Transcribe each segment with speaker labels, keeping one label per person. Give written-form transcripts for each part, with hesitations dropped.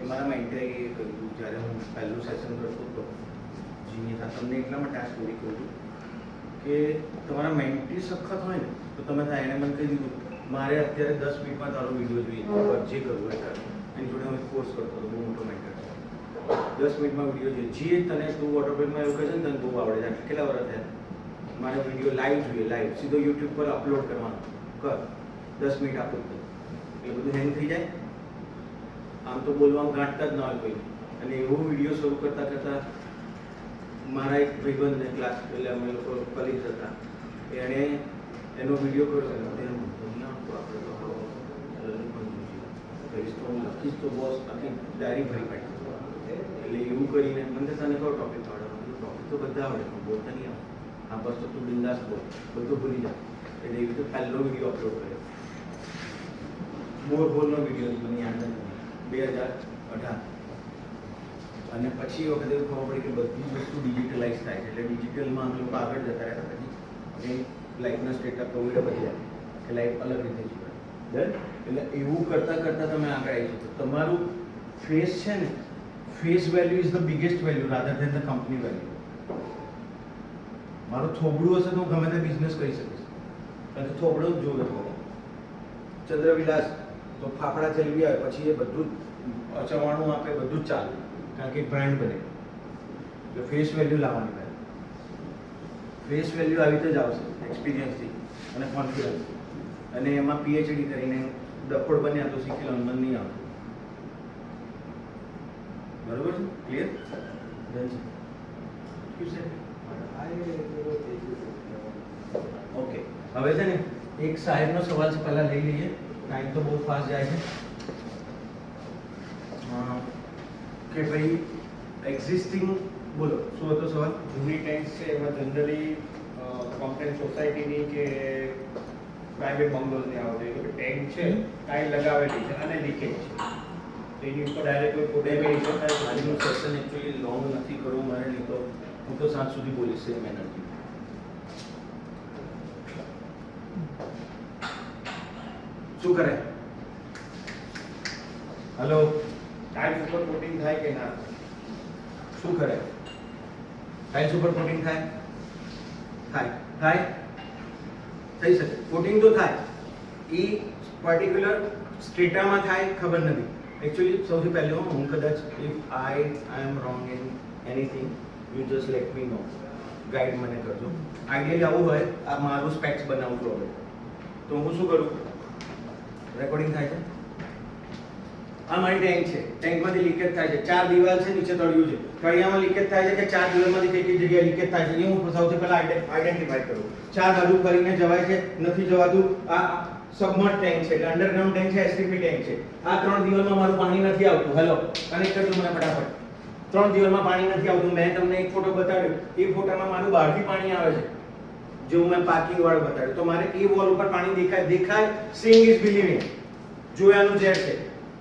Speaker 1: કે મારા મેન્ટરે એ કહ્યું જ્યારે હું પહેલું સેશન કરતો હતો જીની તમને એટલા માટે આ સ્ટોરી કહું છું કે તમારા મેન્ટી સખત હોય ને તો તમે થાય એને મને કહી દીધું મારે અત્યારે 10 મિનિટમાં તારો વિડીયો જોઈએ જે કરવું હોય તારે એની જોડે હું કોર્સ કરતો હતો બહુ મોટો મેન્ટર 10 મિનિટમાં વિડીયો જોઈએ જે તને તું ઓટોપેકમાં એવું કહે છે ને તને બહુ આવડે છે કેટલા વર્ષ થયા મારે વિડીયો લાઈવ જોઈએ લાઈવ સીધો યુટ્યુબ પર અપલોડ કરવાનો કર 10 મિનિટ આપો એટલે બધું હેંગ થઈ જાય આમ તો બોલવામાં ગાંઠતા જ ના હોય કોઈ અને એવો વિડીયો શરૂ કરતાં કરતાં મારા એક ભાઈબંધને ક્લાસ એટલે અમે લોકો કલીગ્સ હતા એણે એનો વિડીયો કર્યો આપણે તો હું લખીશ તો બોસ આખી ડાયરી ભરી કાઢી એટલે એવું કરીને મને તને કયો ટોપિક આવડે ટોપિક તો બધા આવડે પણ બોલતા નહીં આવે હા બસ તો તું બિંદાસ બોલ બધું ભૂલી જાય એટલે એવી રીતે પહેલો વિડીયો અપલોડ કર્યો મોર હોલનો વિડીયો મને યાદ નથી 2018 અને પછી વખતે એવું ખબર પડી કે બધી વસ્તુ ડિજિટલાઇઝ થાય છે એટલે ડિજિટલમાં અમે લોકો આગળ જતા રહ્યા પછી લાઈફના સ્ટેટસ કોવિડ બધી જાય કે લાઈફ અલગ રીતે જીવાય એટલે એવું કરતાં કરતાં તમે આગળ આવી શકો તમારું ફેસ છે ને face value is the biggest value rather than the company value મારું થોબડું હશે તો હું ગમે તે બિઝનેસ કરી શકીશ કારણ કે થોબડું જ જોવે ચંદ્રવિલાસ તો ફાફડા ચલવી આવે પછી એ બધું જ ચવાણું આપે બધું જ ચાલે કારણ કે બ્રાન્ડ બને એટલે ફેસ વેલ્યુ લાવવાની પહેલાં ફેસ વેલ્યુ આવી રીતે જ આવશે એક્સપિરિયન્સથી અને કોન્ફિડન્સ અને એમાં પીએચડી કરીને ડફોડ બન્યા તો શીખી લો મન નહીં આવતું બરોબર છે ક્લિયર ઓકે હવે છે ને એક સાહેબનો સવાલ છે પહેલાં લઈ લઈએ ટાઈમ તો બહુ ફાસ્ટ જાય છે કે ભાઈ એક્ઝિસ્ટિંગ બોલો શું હતો સવાલ
Speaker 2: જૂની ટેન્ક્સ છે એમાં જનરલી કોમ્પ્લેન સોસાયટીની કે પ્રાઇવેટ બંગલોઝની આવતી કે ટેન્ક છે કાંઈ લગાવેલી છે અને લીકેજ છે તો એની ઉપર ડાયરેક્ટ કોઈ
Speaker 1: બે
Speaker 2: પ્રોબ્લેમ
Speaker 1: મિનિટ આજનું સેશન એકચ્યુઅલી લોંગ નથી કરવું મારે નહીં તો હું તો સાંજ સુધી બોલીશ સેમ એનર્જી શું કરે હલો
Speaker 2: ટાઇલ્સ ઉપર કોટિંગ થાય કે ના
Speaker 1: શું કરે ટાઇલ્સ ઉપર કોટિંગ થાય થાય થઈ શકે કોટિંગ તો થાય એ પર્ટિક્યુલર સ્ટ્રેટામાં થાય ખબર નથી એકચ્યુઅલી સૌથી પહેલું હું કદાચ if I am wrong in anything you just let me know guide મને કરજો આઈડિયલી આવું હોય આ મારું સ્પેક્સ બનાવું છું હવે તો હું શું કરું રેકોર્ડિંગ થાય છે આ મારી ટેન્ક છે ટેન્કમાંથી લીકેજ થાય છે 4 દિવાલ છે નીચે તળિયું છે તળિયામાં લીકેજ થાય છે કે 4 દિવાલમાંથી કઈ કઈ જગ્યાએ લીકેજ થાય છે એ હું સૌથી પહેલા આઈડેન્ટિફાઈ કરું 4 બાજુ કરીને જવાય છે નથી જવાતું આ સબમર્જ ટેન્ક છે એટલે અંડરગ્રાઉન્ડ ટેન્ક છે એસટીપી ટેન્ક છે આ 3 દિવાલમાં મારું પાણી નથી આવતું હેલો કનેક્ટ કરજો મને ફટાફટ 3 દિવાલમાં પાણી નથી આવતું મેં તમને એક ફોટો બતાવ્યો એ ફોટામાં મારું બહારથી પાણી આવે છે જો મેં પાર્કિંગ વાળો બતાવ્યો તો મારે એ વોલ ઉપર પાણી દેખાય સીઇંગ ઇઝ બિલીવિંગ જોયાનું ઝેર છે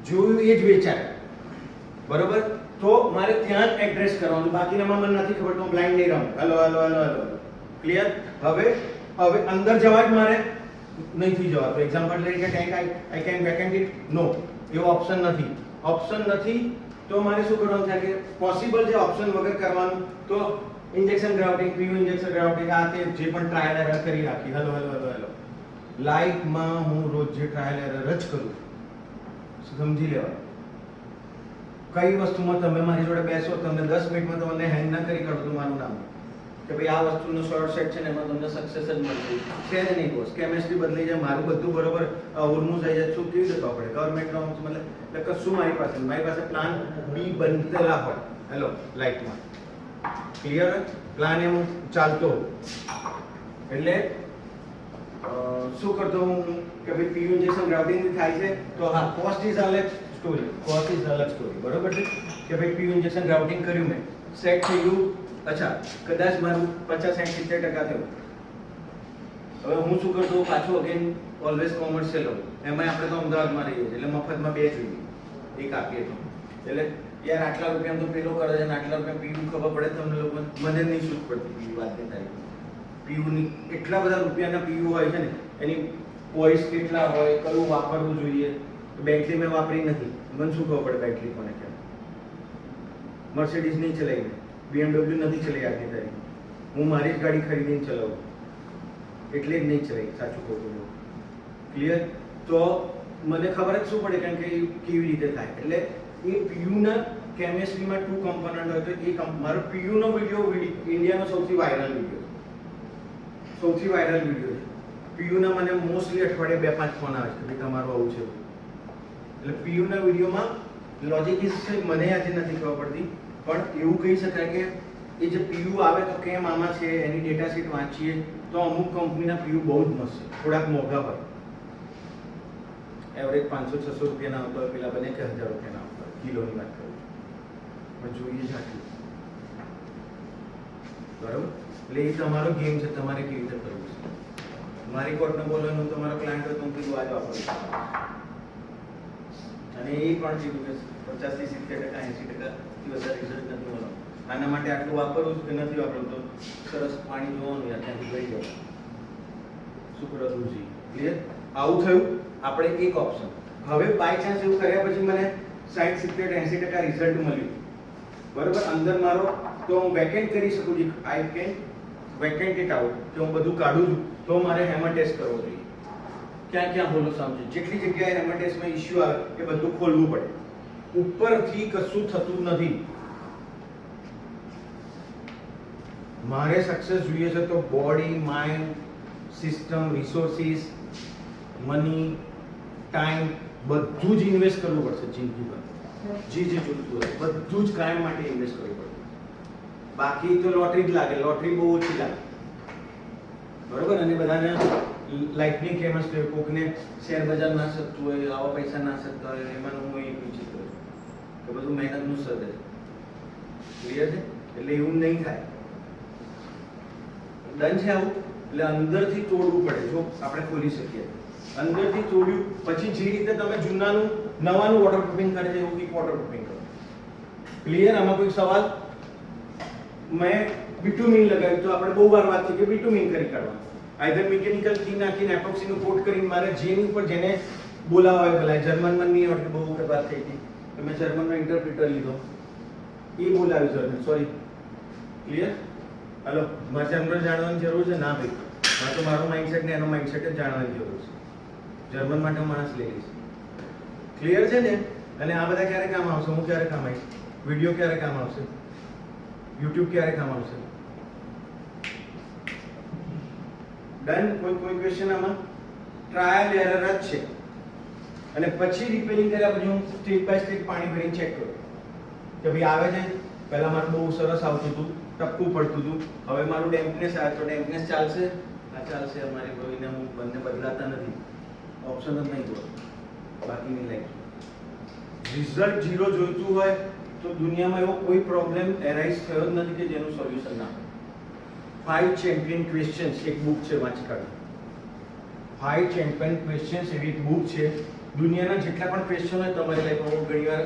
Speaker 1: જોયું એ જ વેચાય બરોબર તો મારે ત્યાં જ એડ્રેસ કરવાનું બાકીનામાં મને નથી ખબર તો હું બ્લાઇન્ડ નહીં રહું hello hello hello hello clear હવે અંદર જવા જ મારે નહીં થઈ જવા તો એક્ઝામ્પલ તરીકે tank I can vacate it નો એવો ઓપ્શન નથી તો મારે શું કરવાનું થાય કે પોસિબલ છે ઓપ્શન વગર કરવાનું તો injection grounding Piyu injection grounding આ તે જે પણ ટ્રાયલ એરર કરી રાખી હેલો હેલો હેલો હેલો લાઈફમાં હું રોજ જે ટ્રાયલ એરર જ કરું સમજી લેવા કઈ વસ્તુમાં તમે મારી જોડે બેસો તમને 10 મિનિટમાં તમને હેંગ ના કરી કાઢો તો મારું નામ કે ભાઈ આ વસ્તુનો શોર્ટ સેટ છે ને એમાં તમને સક્સેસ જ મળશે છે ને નહીં બોસ કેમેસ્ટ્રી બદલાઈ જાય મારું બધું બરોબર ઓરમું થઈ જાય શું કેવી રીતે આપણે ગવર્મેન્ટ નોર્મ્સ મતલબ એટલે કશું મારી પાસે પ્લાન બી બનતેલા હોય હેલો લાઈફમાં ક્લિયર પ્લાન એમ ચાલતો એટલે શું કરતો હું કે ભાઈ પીયુ ઇન્જેક્શન ગ્રાઉન્ડિંગ થાય છે તો હા કોસ્ટ ઇઝ અલગ સ્ટોરી બરોબર છે કે ભાઈ પીયુ ઇન્જેક્શન ગ્રાઉન્ડિંગ કર્યું મેં સેટ થઈ ગયું અચ્છા કદાચ મારું 50-60-70% થયું હવે હું શું કરતો પાછું અગેન ઓલવેઝ કોમર્શિયલ હોઉં એમાં આપણે તો અમદાવાદમાં રહીએ છીએ એટલે મફતમાં 2 જોઈએ એક આપીએ તો એટલે યાર આટલા રૂપિયા તો પેલો કરે છે ને આટલા રૂપિયા પીવું ખબર પડે તમને લોકો મને નહીં શૂટ પડતી પીવી વાત તારીખ પીવુંની એટલા બધા રૂપિયાના પીવું હોય છે ને એની વોઇસ કેટલા હોય કયું વાપરવું જોઈએ બેટરી મેં વાપરી નથી મને શું ખબર પડે બેટરી કોને ક્યાં મર્સિડીઝ નહીં ચલાવી મેં, BMW નથી ચલાવી આજની તારીખ, હું મારી જ ગાડી ખરીદીને ચલાવું, એટલે જ નહીં ચલાવી, સાચું ખોટું ક્લિયર. તો મને ખબર જ શું પડે કારણ કે એ કેવી રીતે થાય. એટલે એ PUના કેમેસ્ટ્રીમાં 2 કમ્પોનન્ટ હોય તો એ મારો PUનો વિડીયો ઇન્ડિયાનો સૌથી વાયરલ વિડીયો છે. PUના મને મોસ્ટલી અઠવાડિયે 2-5 ફોન આવે છે કે તમારું આવું છે. એટલે PUના વિડીયોમાં લોજિક ઇઝ છે, મને આજે નથી ખબર પડતી, પણ એવું કહી શકાય કે એ જે PU આવે તો કેમ આમાં છે, એની ડેટા શીટ વાંચીએ તો અમુક કંપનીના PU બહુ જ મસ્ત છે, થોડાક મોંઘા હોય, એવરેજ 500-600 રૂપિયાના આવતા હોય, પેલા બને કે 1000 રૂપિયાના આવતા હોય, કિલોની વાત કરું છું, પણ જોઈએ જ આટલું. બરાબર. એટલે એ તમારો ગેમ છે, તમારે કેવી રીતે કરવું છે. મારી કોર્ટને બોલવાનું તમારો ક્લાયન્ટ હોય તો હું કીધું આ જ વાપરું, અને એ પણ કીધું કે 50-70%, 80%થી વધારે રિઝલ્ટ નથી મળવાનું. આના માટે આટલું વાપરવું કે નથી વાપરવું, તો સરસ પાણી જોવાનું યાર, ત્યાંથી ગઈ જવાનું. શું કરવું છે? ક્લિયર? આવું થયું. આપણે એક ઓપ્શન. હવે બાય ચાન્સ એવું કર્યા પછી મને 60-70-80% રિઝલ્ટ મળ્યું, બરોબર, અંદર મારો, તો હું વેકેન્ટ કરી શકું છું. આઈ કેન વેકેન્ટ ઇટ આઉટ, કે હું બધું કાઢું છું, તો મારે હેમર ટેસ્ટ કરવો જોઈએ. ક્યાં ક્યાં હોલો સમજો, જેટલી જગ્યાએ હેમર ટેસ્ટમાં ઇશ્યુ આવે એ બધું ખોલવું પડે. ઉપરથી કશું થતું નથી. મારે સક્સેસ જોઈએ છે તો body, mind, system, resources, money, time બધું જ ઇન્વેસ્ટ કરવું પડશે જિંદગીમાં. જે જોઈતું હોય બધું જ કાયમ માટે ઇન્વેસ્ટ કરવું પડે. બાકી તો લોટરી જ લાગે, લોટરી બહુ ઓછી લાગે, બરોબર. અને બધાને લાઇફની કેમેસ્ટ્રી, કોકને શેર બજાર ના શકતું હોય, આવા પૈસા ના શકતા હોય, એમાં હું એક વિચિત્ર કે બધું મહેનતનું સદ છે. ક્લિયર છે? એટલે એવું નહીં થાય. ડન છે આવું. એટલે અંદરથી તોડવું પડે. જો આપણે ખોલી શકીએ અંદરથી તોડ્યું પછી જે રીતે તમે જૂનાનું નવાનું વોટરપ્રૂફિંગ કરે છે એવું કંઈક વોટરપ્રૂફિંગ કરો. ક્લિયર? આમાં કોઈ સવાલ? મેં બિટુમિન લગાવ્યું તો આપણે બહુ વાર વાત થઈ કે બિટુમિન કરી કાઢવાનું. આઈધર મિકેનિકલ કી નાખીને એપોક્સીનું કોટ કરીને મારે જેની ઉપર જેને બોલાવા હોય બોલાય. જર્મનમાં નહીં આવડતી, બહુ વખત વાત થઈ હતી તો મેં જર્મનનો ઇન્ટરપ્રિટર લીધો, એ બોલાવ્યું જર્મન. સોરી. ક્લિયર? હલો, મારે જર્મન જાણવાની જરૂર છે? ના ભાઈ, મારે તો મારો માઇન્ડસેટ ને એનો માઇન્ડસેટ જ જાણવાની જરૂર છે. જર્મન માટે માણસ લઈ લઈશ. ક્લિયર છે ને? અને આ બધા ક્યારે કામ આવશે? હું ક્યારે કામ આવીશ? વિડીયો ક્યારે કામ આવશે? યુટ્યુબ ક્યારે કામ આવશે? ડન. કોઈ ક્વેશ્ચન આમાં? ટ્રાયલ એરર જ છે. અને પછી રિપેરિંગ કર્યા પછી હું સ્ટેપ બાય સ્ટેપ પાણી ભરીને ચેક કરું કે ભાઈ આવે છે. પહેલા મારું બહુ સરસ આવતું હતું, ટપકું પડતું હતું, હવે મારું ડેમ્પનેસ આવે તો ડેમ્પનેસ ચાલશે, ના ચાલશે. અમારી કોઈને હું બંને બદલાતા નથી, ઓપ્શન જ નહીં જોતો, બાકી નહીં લાઈક. રિઝલ્ટ 0 જોઈતું હોય તો દુનિયામાં એવો કોઈ પ્રોબ્લેમ એરાઇઝ થયો જ નથી કે જેનું સોલ્યુશન ના હોય. 5 ચેમ્પિયન ક્વેશ્ચન્સ એક બુક છે, વાંચી કાઢો. 5 ચેમ્પિયન ક્વેશ્ચન્સ એવી એક બુક છે. દુનિયાના જેટલા પણ ક્વેશ્ચન હોય તમારી લાઈફમાં, હું ઘણી વાર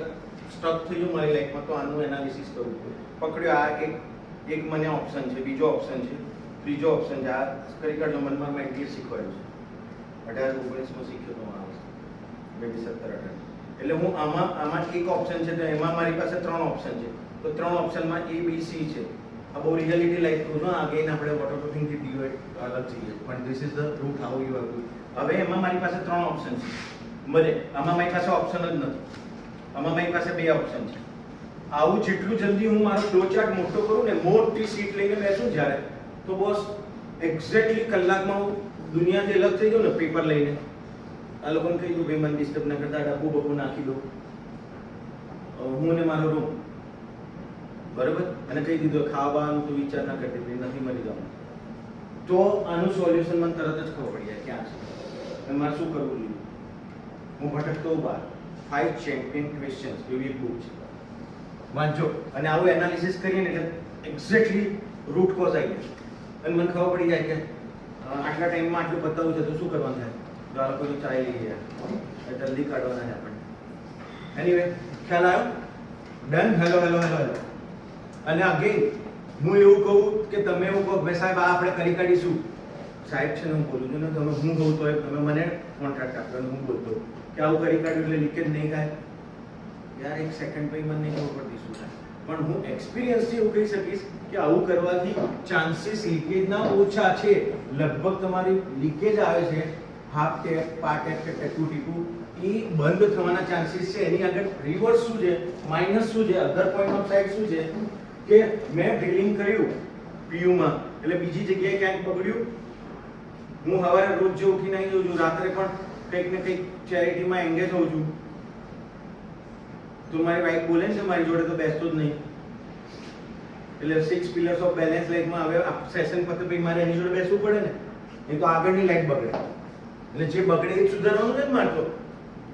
Speaker 1: સ્ટક થઈ ગયું મારી લાઈફમાં, તો આનું એનાલિસિસ કરવું પડે. પકડ્યો આ એક મને ઓપ્શન છે, બીજો ઓપ્શન છે, ત્રીજો ઓપ્શન છે, આ કરી કાઢો. મનમાં મેં ઇંગ્લિશ શીખવાડ્યું છે, 18-19માં શીખ્યો તો માણસ, 2017-18. એટલે હું આમાં એક ઓપ્શન છે તો એમાં મારી પાસે 3 ઓપ્શન છે, તો 3 ઓપ્શનમાં A, B, C છે. આ બહુ રિયાલિટી લાઈફ કહું છું. અગેન આપણે વોટરપ્રૂફિંગથી ડિવાઇડ અલગ છીએ, પણ this is the route how you have to. હવે એમાં મારી પાસે 3 ઓપ્શન છે. ભલે આમાં મારી પાસે ઓપ્શન જ નથી, આમાં મારી પાસે 2 ઓપ્શન છે. આવું જેટલું જલ્દી હું મારો ફ્લો ચાર્ટ મોટો કરું ને, મોટી સીટ લઈને બેસું જ્યારે, તો બોસ એક્ઝેક્ટલી કલાકમાં હું દુનિયાથી અલગ થઈ જાઉં ને. પેપર લઈને આ લોકોને કહી દઉં ભાઈ મને ડિસ્ટર્બ ના કરતા, ડબ્બુ બબ્બુ નાખી દો હું ને મારો રૂમ, બરાબર. અને કહી દીધું ખાવાનું તો વિચાર ના કરતી, નથી મળી જવાનું. તો આનું સોલ્યુશન મને તરત જ ખબર પડી જાય ક્યાં છે અને મારે શું કરવું જોઈએ. હું ભટકતો બહાર. 5 ચેમ્પિયન ક્વેશ્ચન્સ એવી એક બુક છે, વાંચો. અને આવું એનાલિસિસ કરીએ ને એટલે એક્ઝેક્ટલી રૂટ કોઝ આવી જાય અને મને ખબર પડી જાય કે આટલા ટાઈમમાં આટલું બતાવવું છે તો શું કરવાનું થાય. તો આ લોકો તો ચાલી લઈ ગયા, જલ્દી કાઢવાના છે આપણને. એનીવે, ખ્યાલ આવ્યો? ડન. હેલો. અને અગેન હું એવું કહું કે તમે એવું કહો ભાઈ સાહેબ આ આપણે કરી કાઢીશું. સાહેબ છે ને હું બોલું છું ને, તમે હું કહું તો તમે મને કોન્ટ્રાક્ટ આપો અને હું બોલતો કે આવું કરી કાઢ્યું એટલે લીકેજ નહીં થાય. યાર 1 સેકન્ડ પછી મને નહીં ખબર પડતી શું થાય. પણ હું એક્સપિરિયન્સથી એવું કહી શકીશ કે આવું કરવાથી ચાન્સીસ લીકેજના ઓછા છે. લગભગ તમારી લીકેજ આવે છે હાફ ટેપ, પાર્ટ ટેપ કે ટેકું ટીપું, એ બંધ થવાના ચાન્સીસ છે. એની આગળ રિવર્સ શું છે, માઇનસ શું છે, અધર પોઈન્ટ ઓફ સાઇડ શું છે કે મેં ડ્રિલિંગ કર્યું પીયુમાં એટલે બીજી જગ્યાએ ક્યાંક બગડ્યું. હું સવારે રોજ જે ઉઠીને આવી જાઉં છું, રાત્રે પણ કંઈક ને કંઈક ચેરિટીમાં એંગેજ હોઉં છું, તો મારી વાઈફ બોલે છે મારી જોડે તો બેસતો જ નહીં. એટલે 6 પિલર્સ ઓફ બેલેન્સ લાઈફમાં હવે સેશન પતે પછી મારે એની જોડે બેસવું પડે ને, નહીં તો આગળની લાઈફ બગડે. એટલે જે બગડે એ સુધારવાનું નથી મારતો.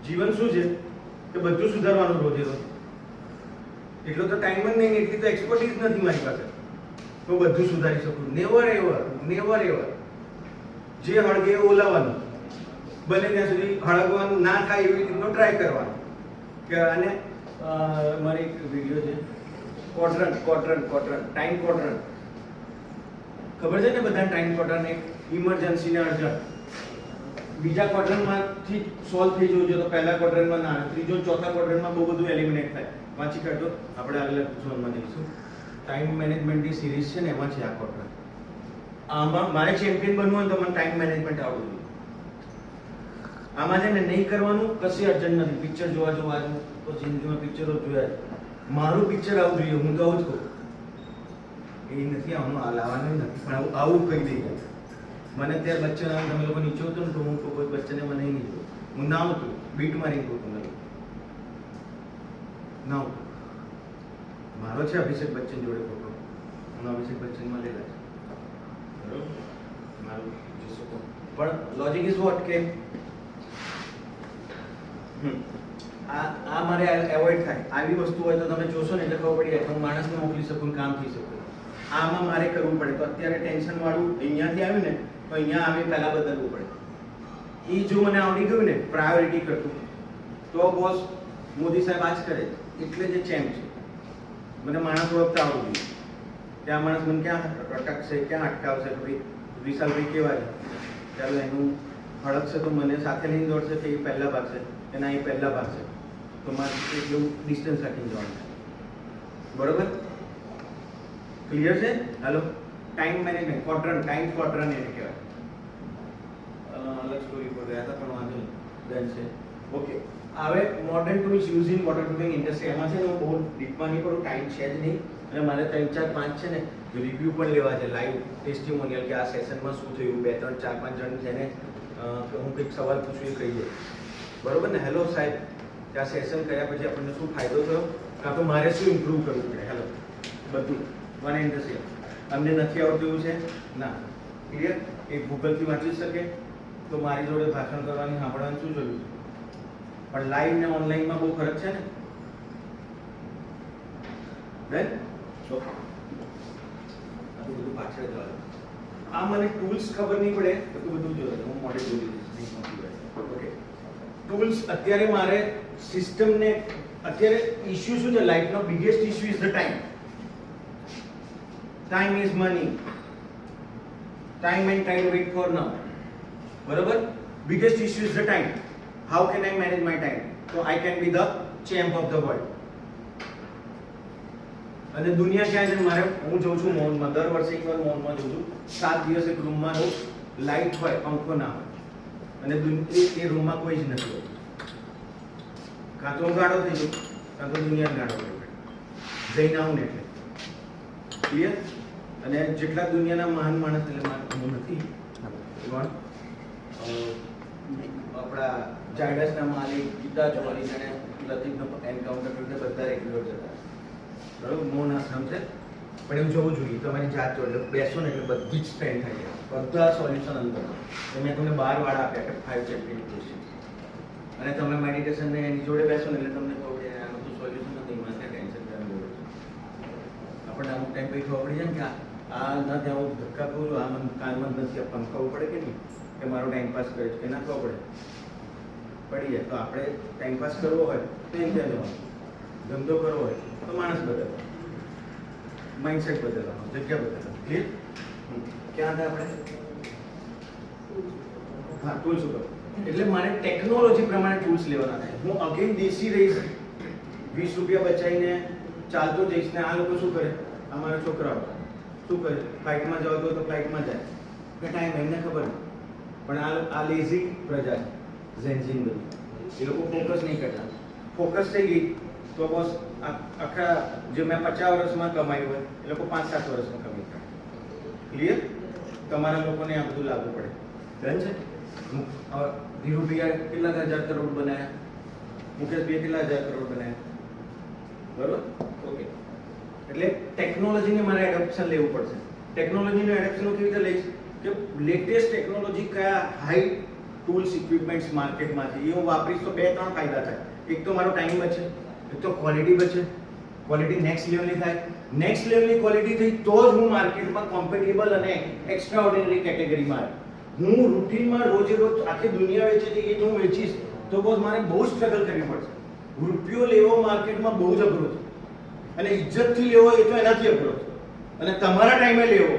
Speaker 1: જીવન શું છે કે બધું સુધારવાનું રોજે રોજ. એટલો તો ટાઈમ જ નહીં, એટલી તો એક્સપર્ટીઝ નથી મારી પાસે તો બધું સુધારી શકું. નેવર એવર જે હળગે એ ઓલાવવાનું, બને ત્યાં સુધી હળગવાનું ના થાય એવી રીતનો ટ્રાય કરવાનો. કે અને મારી એક વિડીયો છે ક્વોડ્રન્ટ ટાઈમ ક્વોડ્રન્ટ ખબર છે ને બધા ટાઈમ ક્વોડ્રન્ટ, એક ઇમરજન્સી ને અર્જન્ટ. બીજા ક્વોડ્રન્ટમાંથી સોલ્વ થઈ જવું જોઈએ તો પહેલા ક્વોડ્રન્ટમાં ના આવે, ત્રીજો ચોથા ક્વોડ્રન્ટમાં બહુ બધું એલિમિનેટ થાય. વાંચી કાઢો, આપણે આગલા ઝોનમાં જઈશું. ટાઈમ મેનેજમેન્ટની સિરીઝ છે ને એમાં છે આ ક્વોડ્રન્ટ. આમાં મારે ચેમ્પિયન બનવું હોય તો મને ટાઈમ મેનેજમેન્ટ આવડવું જોઈએ. આમાં છે ને નહીં કરવાનું કશી અડચણ નથી. પિક્ચર જોવા જવું તો જિંદગીમાં પિક્ચરો જોયા છે. મારું પિક્ચર આવું જોઈએ, હું તો આવું જ કહું. એ નથી આવવાનું, આ લાવવાનું નથી, પણ આવું કહી દઈએ. મને ત્યાં બચ્ચન આવે, તમે લોકો નીચે હતો ને તો હું કોઈ બચ્ચને મને નહીં જોયું, હું ના આવતું બીટ મારી કહું તમને ના આવતું. મારો છે અભિષેક બચ્ચન જોડે ફોટો, હું અભિષેક બચ્ચનમાં લેલા છે બરોબર મારું જોશો તો. પણ લોજિક ઇઝ વોટ કે આ મારે એવોઇડ થાય. આવી વસ્તુ હોય તો તમે જોશો ને એટલે ખબર પડી જાય, હું માણસને મોકલી શકું, કામ થઈ શકું. આમાં મારે કરવું પડે તો અત્યારે ટેન્શન વાળું અહીંયાથી આવ્યું ને તો અહીંયા આવી પહેલા બદલવું પડે. એ જો મને આવડી ગયું ને પ્રાયોરિટી કરતું તો બોસ મોદી સાહેબ આ જ કરે. એટલે જે ચેમ્પ છે મને માણસ ઓળખતા આવડવું જોઈએ કે આ માણસ મને ક્યાં અટકશે, ક્યાં અટકાવશે. ભાઈ વિશાલભાઈ કેવા છે, ચાલો એનું હળકશે તો મને સાથે લઈને દોડશે કે એ પહેલા ભાગશે, એના એ પહેલા ભાગશે તો મારે એટલું ડિસ્ટન્સ રાખીને જવાનું. બરોબર, ક્લિયર છે? હાલો, time management quadrant, time quadrant એને કહેવાય. અલગ સ્ટોરી પર ગયા હતા પણ વાંધો નહીં, ડન છે. ઓકે, હવે modern tools use in waterproofing industry. એમાં છે ને હું બહુ ડીપમાં નહીં પડું, ટાઈમ છે જ નહીં. અને મારે 3, 4, 5 છે ને રિવ્યૂ પણ લેવા છે, લાઈવ ટેસ્ટિમોનિયલ કે આ સેશનમાં શું થયું. 2, 3, 4, 5 જણ જેને હું કંઈક સવાલ પૂછું એ કહી દે. બરોબર ને? હેલો સાહેબ, ત્યાં સેશન કર્યા પછી આપણને શું ફાયદો થયો, કાં તો મારે શું ઇમ્પ્રૂવ કરવું પડે. હેલો, બધું વન એન્ડ ધ સેમ. અમને નથી આવડતું એવું છે ના, ક્લિયર? એ ગૂગલથી વાંચી શકે તો મારી જોડે ભાષણ કરવાની સાંભળવાની શું જરૂર છે? પણ લાઈવ ને ઓનલાઈનમાં બહુ ફરક છે ને બેન. ઓકે, આ તો બધું પાછળ જવા દો. આ મને ટૂલ્સ ખબર નહીં પડે તો બધું જોયો હું મોડે બોલી દઈશ. ઓકે, ટૂલ્સ અત્યારે મારે સિસ્ટમને અત્યારે ઇશ્યુ શું છે લાઈફનો? Biggest issue is the time. Time is money. Time and time wait for now. બરોબર, biggest issue is the time. How can I manage my time? તો I can be the champ of the world. અને દુનિયા ક્યાં છે? મારે હું જઉં છું મૌનમાં, દર વર્ષે એકવાર મૌનમાં જઉં છું. 7 દિવસ એક રૂમમાં રહું, લાઇટ હોય, પંખો ના હોય અને એ રૂમમાં કોઈ જ નથી હોતું. કાં તો હું ગાળો થઈ જાઉં, કાં તો દુનિયા ગાળો થઈ જાય. જઈને આવું ને એટલે ક્લિયર. અને જેટલા દુનિયાના મહાન માણસ એટલે હું નથી પણ આપણા જાયડસના માલિક, ગીતા જોવાલી, જેણે લતીફનો એન્કાઉન્ટર કર્યું, બધા રેગ્યુલર જતા. બરાબર, મૌન આશ્રમ છે પણ એવું જવું જોઈએ. તમારી જાત જોડે બેસો ને એટલે બધી જ સ્ટ્રેન્થ થઈ જાય, બધા સોલ્યુશન અંદર. મેં તમને 12 વાળા આપ્યા કે 5 ચેપ્ટર ક્વેશ્ચન, અને તમે મેડિટેશન ને એની જોડે બેસો ને એટલે તમને ખબર પડે આનું તો સોલ્યુશન નથી, માથે ટેન્શન કરવાનું જરૂર છે. આપણને અમુક ટાઈમ પછી ખબર પડી જાય ને કે આ ના ત્યાં હું ધક્કા કરું છું, આ મને કાનમાં નથી આપવાનું, ખબર પડે કે નહીં કે મારો ટાઈમ પાસ કરે છે કે ના ખબર પડે? પડી જાય. તો આપણે ટાઈમ પાસ કરવો હોય તો એમ ત્યાં જવાનું, ધંધો કરવો હોય તો માણસ બદલવાનો, માઇન્ડસેટ બદલવાનો, જગ્યા બદલવાનો. ક્લિયર? ક્યાં હતા આપણે? હા, ટૂલ્સ ઉપર. એટલે મારે ટેકનોલોજી પ્રમાણે ટૂલ્સ લેવાના થાય. હું અગેન દેશી રહીશ, 20 રૂપિયા બચાવીને ચાલતો જઈશ ને આ લોકો શું કરે, અમારા છોકરાઓ શું કરે, ફ્લાઇટમાં જવા દો તો ફ્લાઇટમાં જાય કે ટાઈમ એમને ખબર નહીં. પણ આ લેઝી પ્રજા છે, ઝેન્ઝીન બધી, એ લોકો ફોકસ નહીં કરતા. ફોકસ થઈ ગઈ તો બસ આખા જે મેં 50 વર્ષમાં કમાયું હોય એ લોકો 5-7 વર્ષમાં કમાઈ કરે. ક્લિયર? તમારા લોકોને આ બધું લાગુ પડે. ડન છે? ધીરુભાઈએ કેટલા 1000 કરોડ બનાવ્યા, મુકેશભાઈએ કેટલા 1000 કરોડ બનાવ્યા, બરોબર? ઓકે. એટલે ટેકનોલોજીને મારે એડોપ્શન લેવું પડશે. ટેકનોલોજીનું એડોપ્શન કેવી રીતે લઈશ કે લેટેસ્ટ ટેકનોલોજી કયા હાઈ ટૂલ્સ ઇક્વિપમેન્ટ્સ માર્કેટમાં છે એ હું વાપરીશ તો 2-3 ફાયદા થાય. એક તો મારો ટાઈમ બચે, એક તો ક્વોલિટી બચે, ક્વોલિટી નેક્સ્ટ લેવલની થાય. નેક્સ્ટ લેવલની ક્વોલિટી થઈ તો જ હું માર્કેટમાં કોમ્પિટેબલ અને એક્સ્ટ્રા ઓર્ડિનરી કેટેગરીમાં આવે. હું રૂટીનમાં રોજે રોજ આખી દુનિયા વેચે છે એ જ હું વેચીશ તો બસ મારે બહુ સ્ટ્રગલ કરવી પડશે. રૂપિયો લેવો માર્કેટમાં બહુ જ અઘરો છે અને ઇજ્જતથી લેવો એ તો એનાથી અઘરો છે અને તમારા ટાઈમે લેવો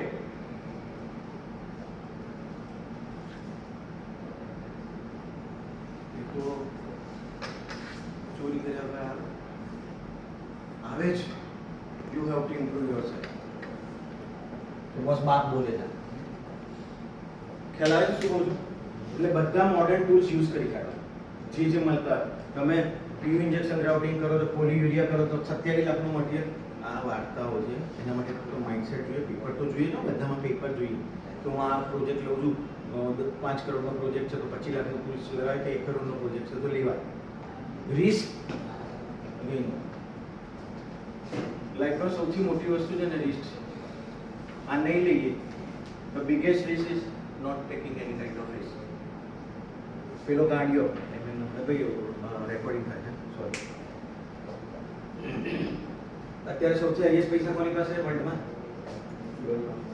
Speaker 1: એ તો ચોરી કર્યા વગર આવે જ. You have to improve yourself. તો બસ બાપ બોલે છે. ખ્યાલ આવે છે શું કહું છું? એટલે બધા મોડર્ન ટૂલ્સ યુઝ કરી કાઢો જે મળતા. તમે PU ઇન્જેક્શન ગ્રાઉન્ડિંગ કરો તો પોલીયુરિયા કરો તો 27 લાખનું મટીરિયલ. આ વાર્તાઓ છે એના માટે તો માઇન્ડસેટ જોઈએ, પેપર તો જોઈએ ને, બધામાં પેપર જોઈએ. તો હું આ પ્રોજેક્ટ લઉં છું, 5 કરોડનો પ્રોજેક્ટ છે તો 25 લાખનો ટૂલ્સ લેવાય કે 1 કરોડનો પ્રોજેક્ટ છે તો લેવાય. રિસ્ક અગેન લાઈફમાં સૌથી મોટી વસ્તુ છે ને રિસ્ક છે. આ નહીં લઈએ તો biggest risk is not taking any kind of risk. પેલો ગાડીઓ રેકોર્ડિંગ થાય છે, સોરી. અત્યારે સૌથી હાઈએસ્ટ પૈસા કોની પાસે વર્લ્ડમાં?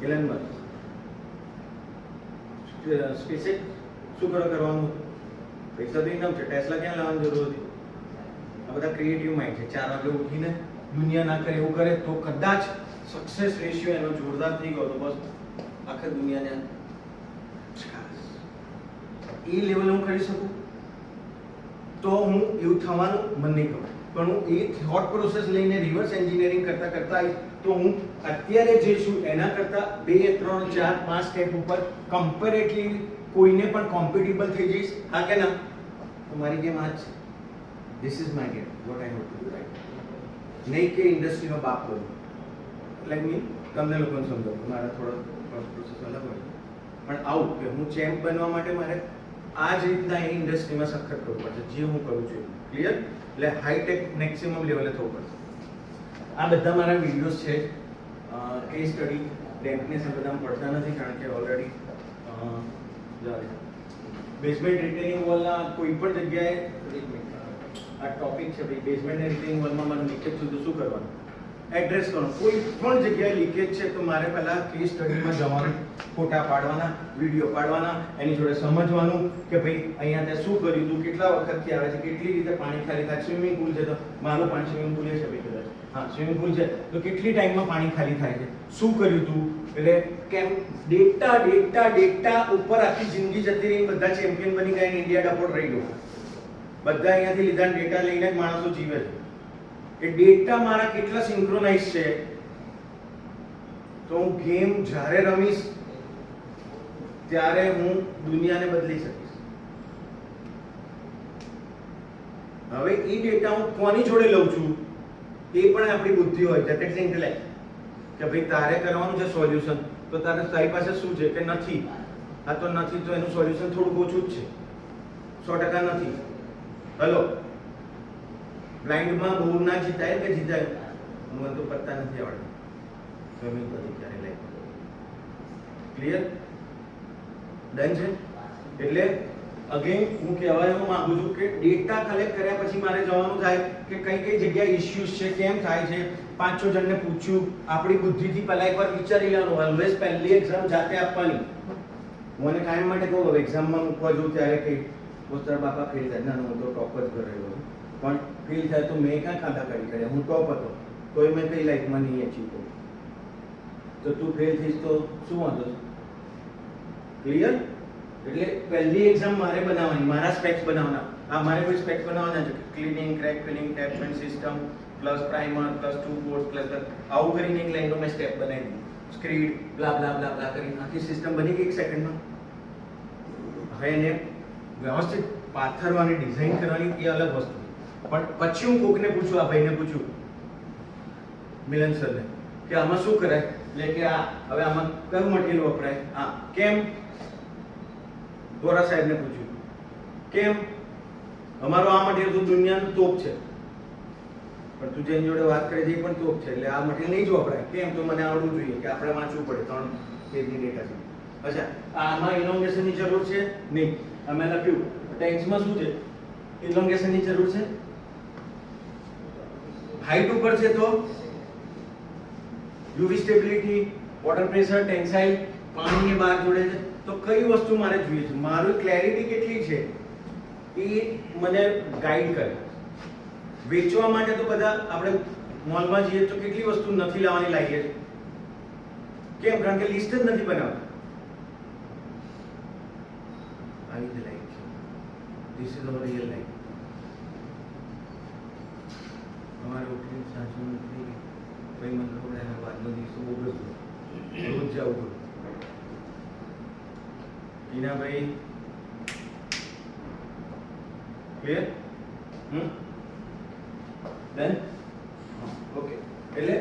Speaker 1: Allan Musk. સ્પેસએક્સ શું કરવાનું? પૈસા તો ઇનામ છે. ટેસ્લા ક્યાં લાવવાની જરૂર હતી? આ બધા ક્રિએટિવ માઇન્ડ છે. 4 વાગે ઉઠીને દુનિયા ના કરે એવું કરે તો કદાચ સક્સેસ રેશિયો એનો જોરદાર થઈ ગયો તો બસ આખી દુનિયાને એ લેવલ હું કરી શકું તો હું એવું થવાનું મને નહીં ખબર. પણ હું એ થોટ પ્રોસેસ લઈને રિવર્સ એન્જિનિયરિંગ કરતા આવીશ તો હું અત્યારે જે છું એના કરતાં 2, 3, 4, 5 સ્ટેપ ઉપર કમ્પેરેટિવલી કોઈને પણ કોમ્પિટેબલ થઈ જઈશ. હા કે ના? તો મારી ગેમ આ જ છે. This is my game. Vote I have to do right. નહીં કે ઇન્ડસ્ટ્રીનો બાપ બનવું. લાઈક મી તમને લોકોને સમજાવું મારા થોડો પ્રોસેસ અલગ હોય પણ આવું કે હું ચેમ્પ બનવા માટે મારે આ જ રીતના એ ઇન્ડસ્ટ્રીમાં સખત કરવું પડશે જે હું કરું છું. ક્લિયર? એટલે હાઈટેક મેક્સિમમ લેવલે થવું પડશે. આ બધા મારા વિડીયોઝ છે. કેસ સ્ટડી ડેમ્પનેસ એ બધા પડતા નથી કારણ કે ઓલરેડી બેઝમેન્ટ રિટેનિંગ વોલના કોઈ પણ જગ્યાએ આ ટોપિક છે ભાઈ બેઝમેન્ટ રિટેનિંગ વોલમાં મારે લીકેજ સુધી શું કરવાનું એડ્રેસ કરવાનું. કોઈ પણ જગ્યાએ લીકેજ છે તો મારે પહેલાં કેસ સ્ટડીમાં જવાનું, ફોટા પાડવાના, વિડીયો પાડવાના, એની જોડે સમજવાનું કે ભાઈ અહીંયા ત્યાં શું કર્યું હતું, કેટલા વખતથી આવે છે, કેટલી રીતે પાણી ખાલી થાય. સ્વિમિંગ પુલ છે તો મારું પાણી સ્વિમિંગ પુલ છે ભાઈ કદાચ હા સ્વિમિંગ પુલ છે તો કેટલી ટાઈમમાં પાણી ખાલી થાય છે, શું કર્યું હતું. એટલે કેમ ડેટા ઉપર આખી જિંદગી જતી રહી. બધા ચેમ્પિયન બની ગયા, ઇન્ડિયા ડપોટ રહી ગયો. બધા અહીંયાથી લીધા ડેટા લઈને જ માણસો જીવે છે. એ ડેટા મારા કેટલા સિન્ક્રોનાઇઝ છે તો હું ગેમ જ્યારે રમીશ ત્યારે હું દુનિયાને બદલી શકીશ. હવે એ ડેટા હું કોની જોડે લઉં છું એ પણ આપણી બુદ્ધિ હોય છે. That is intellect. કે ભાઈ તારે કરવાનું છે સોલ્યુશન તો તારે તારી પાસે શું છે કે નથી. આ તો નથી તો એનું સોલ્યુશન થોડું ઓછું જ છે, 100% નથી. હલો બ્લાઇન્ડમાં બહુ ના જીતાય કે જીતાય મને તો પત્તા નથી આવડતા. સ્વિમિંગ બધી ક્યારે લાઈક ક્લિયર? ડન છે? એટલે અગેન હું કહેવા એવું માંગુ છું કે ડેટા કલેક્ટ કર્યા પછી મારે જવાનું થાય કે કઈ જગ્યાએ ઇશ્યુઝ છે, કેમ થાય છે. 5-6 જણને પૂછ્યું. આપણી બુદ્ધિથી પહેલા એકવાર વિચારી લેવાનું. ઓલવેઝ પહેલી એક્ઝામ જાતે આપવાની. હું એને કાયમ માટે કહું હવે એક્ઝામમાં મૂકવા જઉં ત્યારે કે તારા બાપા ફેલ થાય. ના હું તો ટોપ જ કરેલો પણ ફેલ થાય તો મેં ક્યાં ખાધા કરી કર્યા. હું ટોપ હતો તોય મેં કઈ લાઈફમાં નહીં અચીવ કર્યું. તો તું ફેલ થઈશ તો શું વાંધો છે? ક્લિયર? એટલે પહેલી એક્ઝામ મારે બનાવવાની, મારા સ્પેક્સ બનાવવાના. મારે કોઈ સ્પેક બનાવવાના છે, ક્લીનિંગ, ક્રેક ફિલિંગ, ટેપમેન્ટ system plus primer plus 2 coats plus આવું કરીને એક લાઈનનો મેં સ્ટેપ બનાવી દીધું. સ્ક્રીડ બ્લા બ્લા બ્લા બ્લા કરીને આખી સિસ્ટમ બની ગઈ 1 સેકન્ડમાં. હવે એને વ્યવસ્થિત પાથરવાની, ડિઝાઇન કરવાની એ અલગ વસ્તુ. પણ પછી હું કોકને પૂછું, આ ભાઈને પૂછું, મિલન સરને, કે આમાં શું કરાય, એટલે કે હવે આમાં કયું મટીરિયલ વપરાય, કેમ, ગોરા સાહેબને પૂછ્યું, કેમ, અમારો આ મટીરિયલ તો દુનિયાનું તોપ છે, પણ તું જેની જોડે વાત કરે છે એ પણ તોપ છે, એટલે આ મટીરિયલ નહીં જ વપરાય. કેમ, તો મને આવડવું જોઈએ કે આપણે વાંચવું પડે 3 પેજની ડેટા છે. અચ્છા, આમાં ઇલોંગેશનની જરૂર છે નહીં, અમે લખ્યું ટેન્ક્સમાં શું છે, ઇલોંગેશનની જરૂર છે. હાઈટ ઉપર છે તો UV stability, water pressure, tensile, પાણીની બહાર જોડે છે, તો કઈ વસ્તુ મારે જોઈએ છે, મારું ક્લેરિટી કેટલી છે એ મને ગાઈડ કરે. વેચવા માટે તો બધા આપણે મોલમાં જઈએ તો કેટલી વસ્તુ નથી લાવવાની લાગીએ છે. કેમ? કારણ કે લિસ્ટ જ નથી બનાવતા. આવી જ લાઈફ છે. This is our real life. અમારે ઉઠીને સાચું નથી, ભાઈ મને ખબર બાદનો દિવસો બહુ બધું રોજ જવું પડે. ઈનાભાઈ ક્લિયર? ડન? ઓકે. એટલે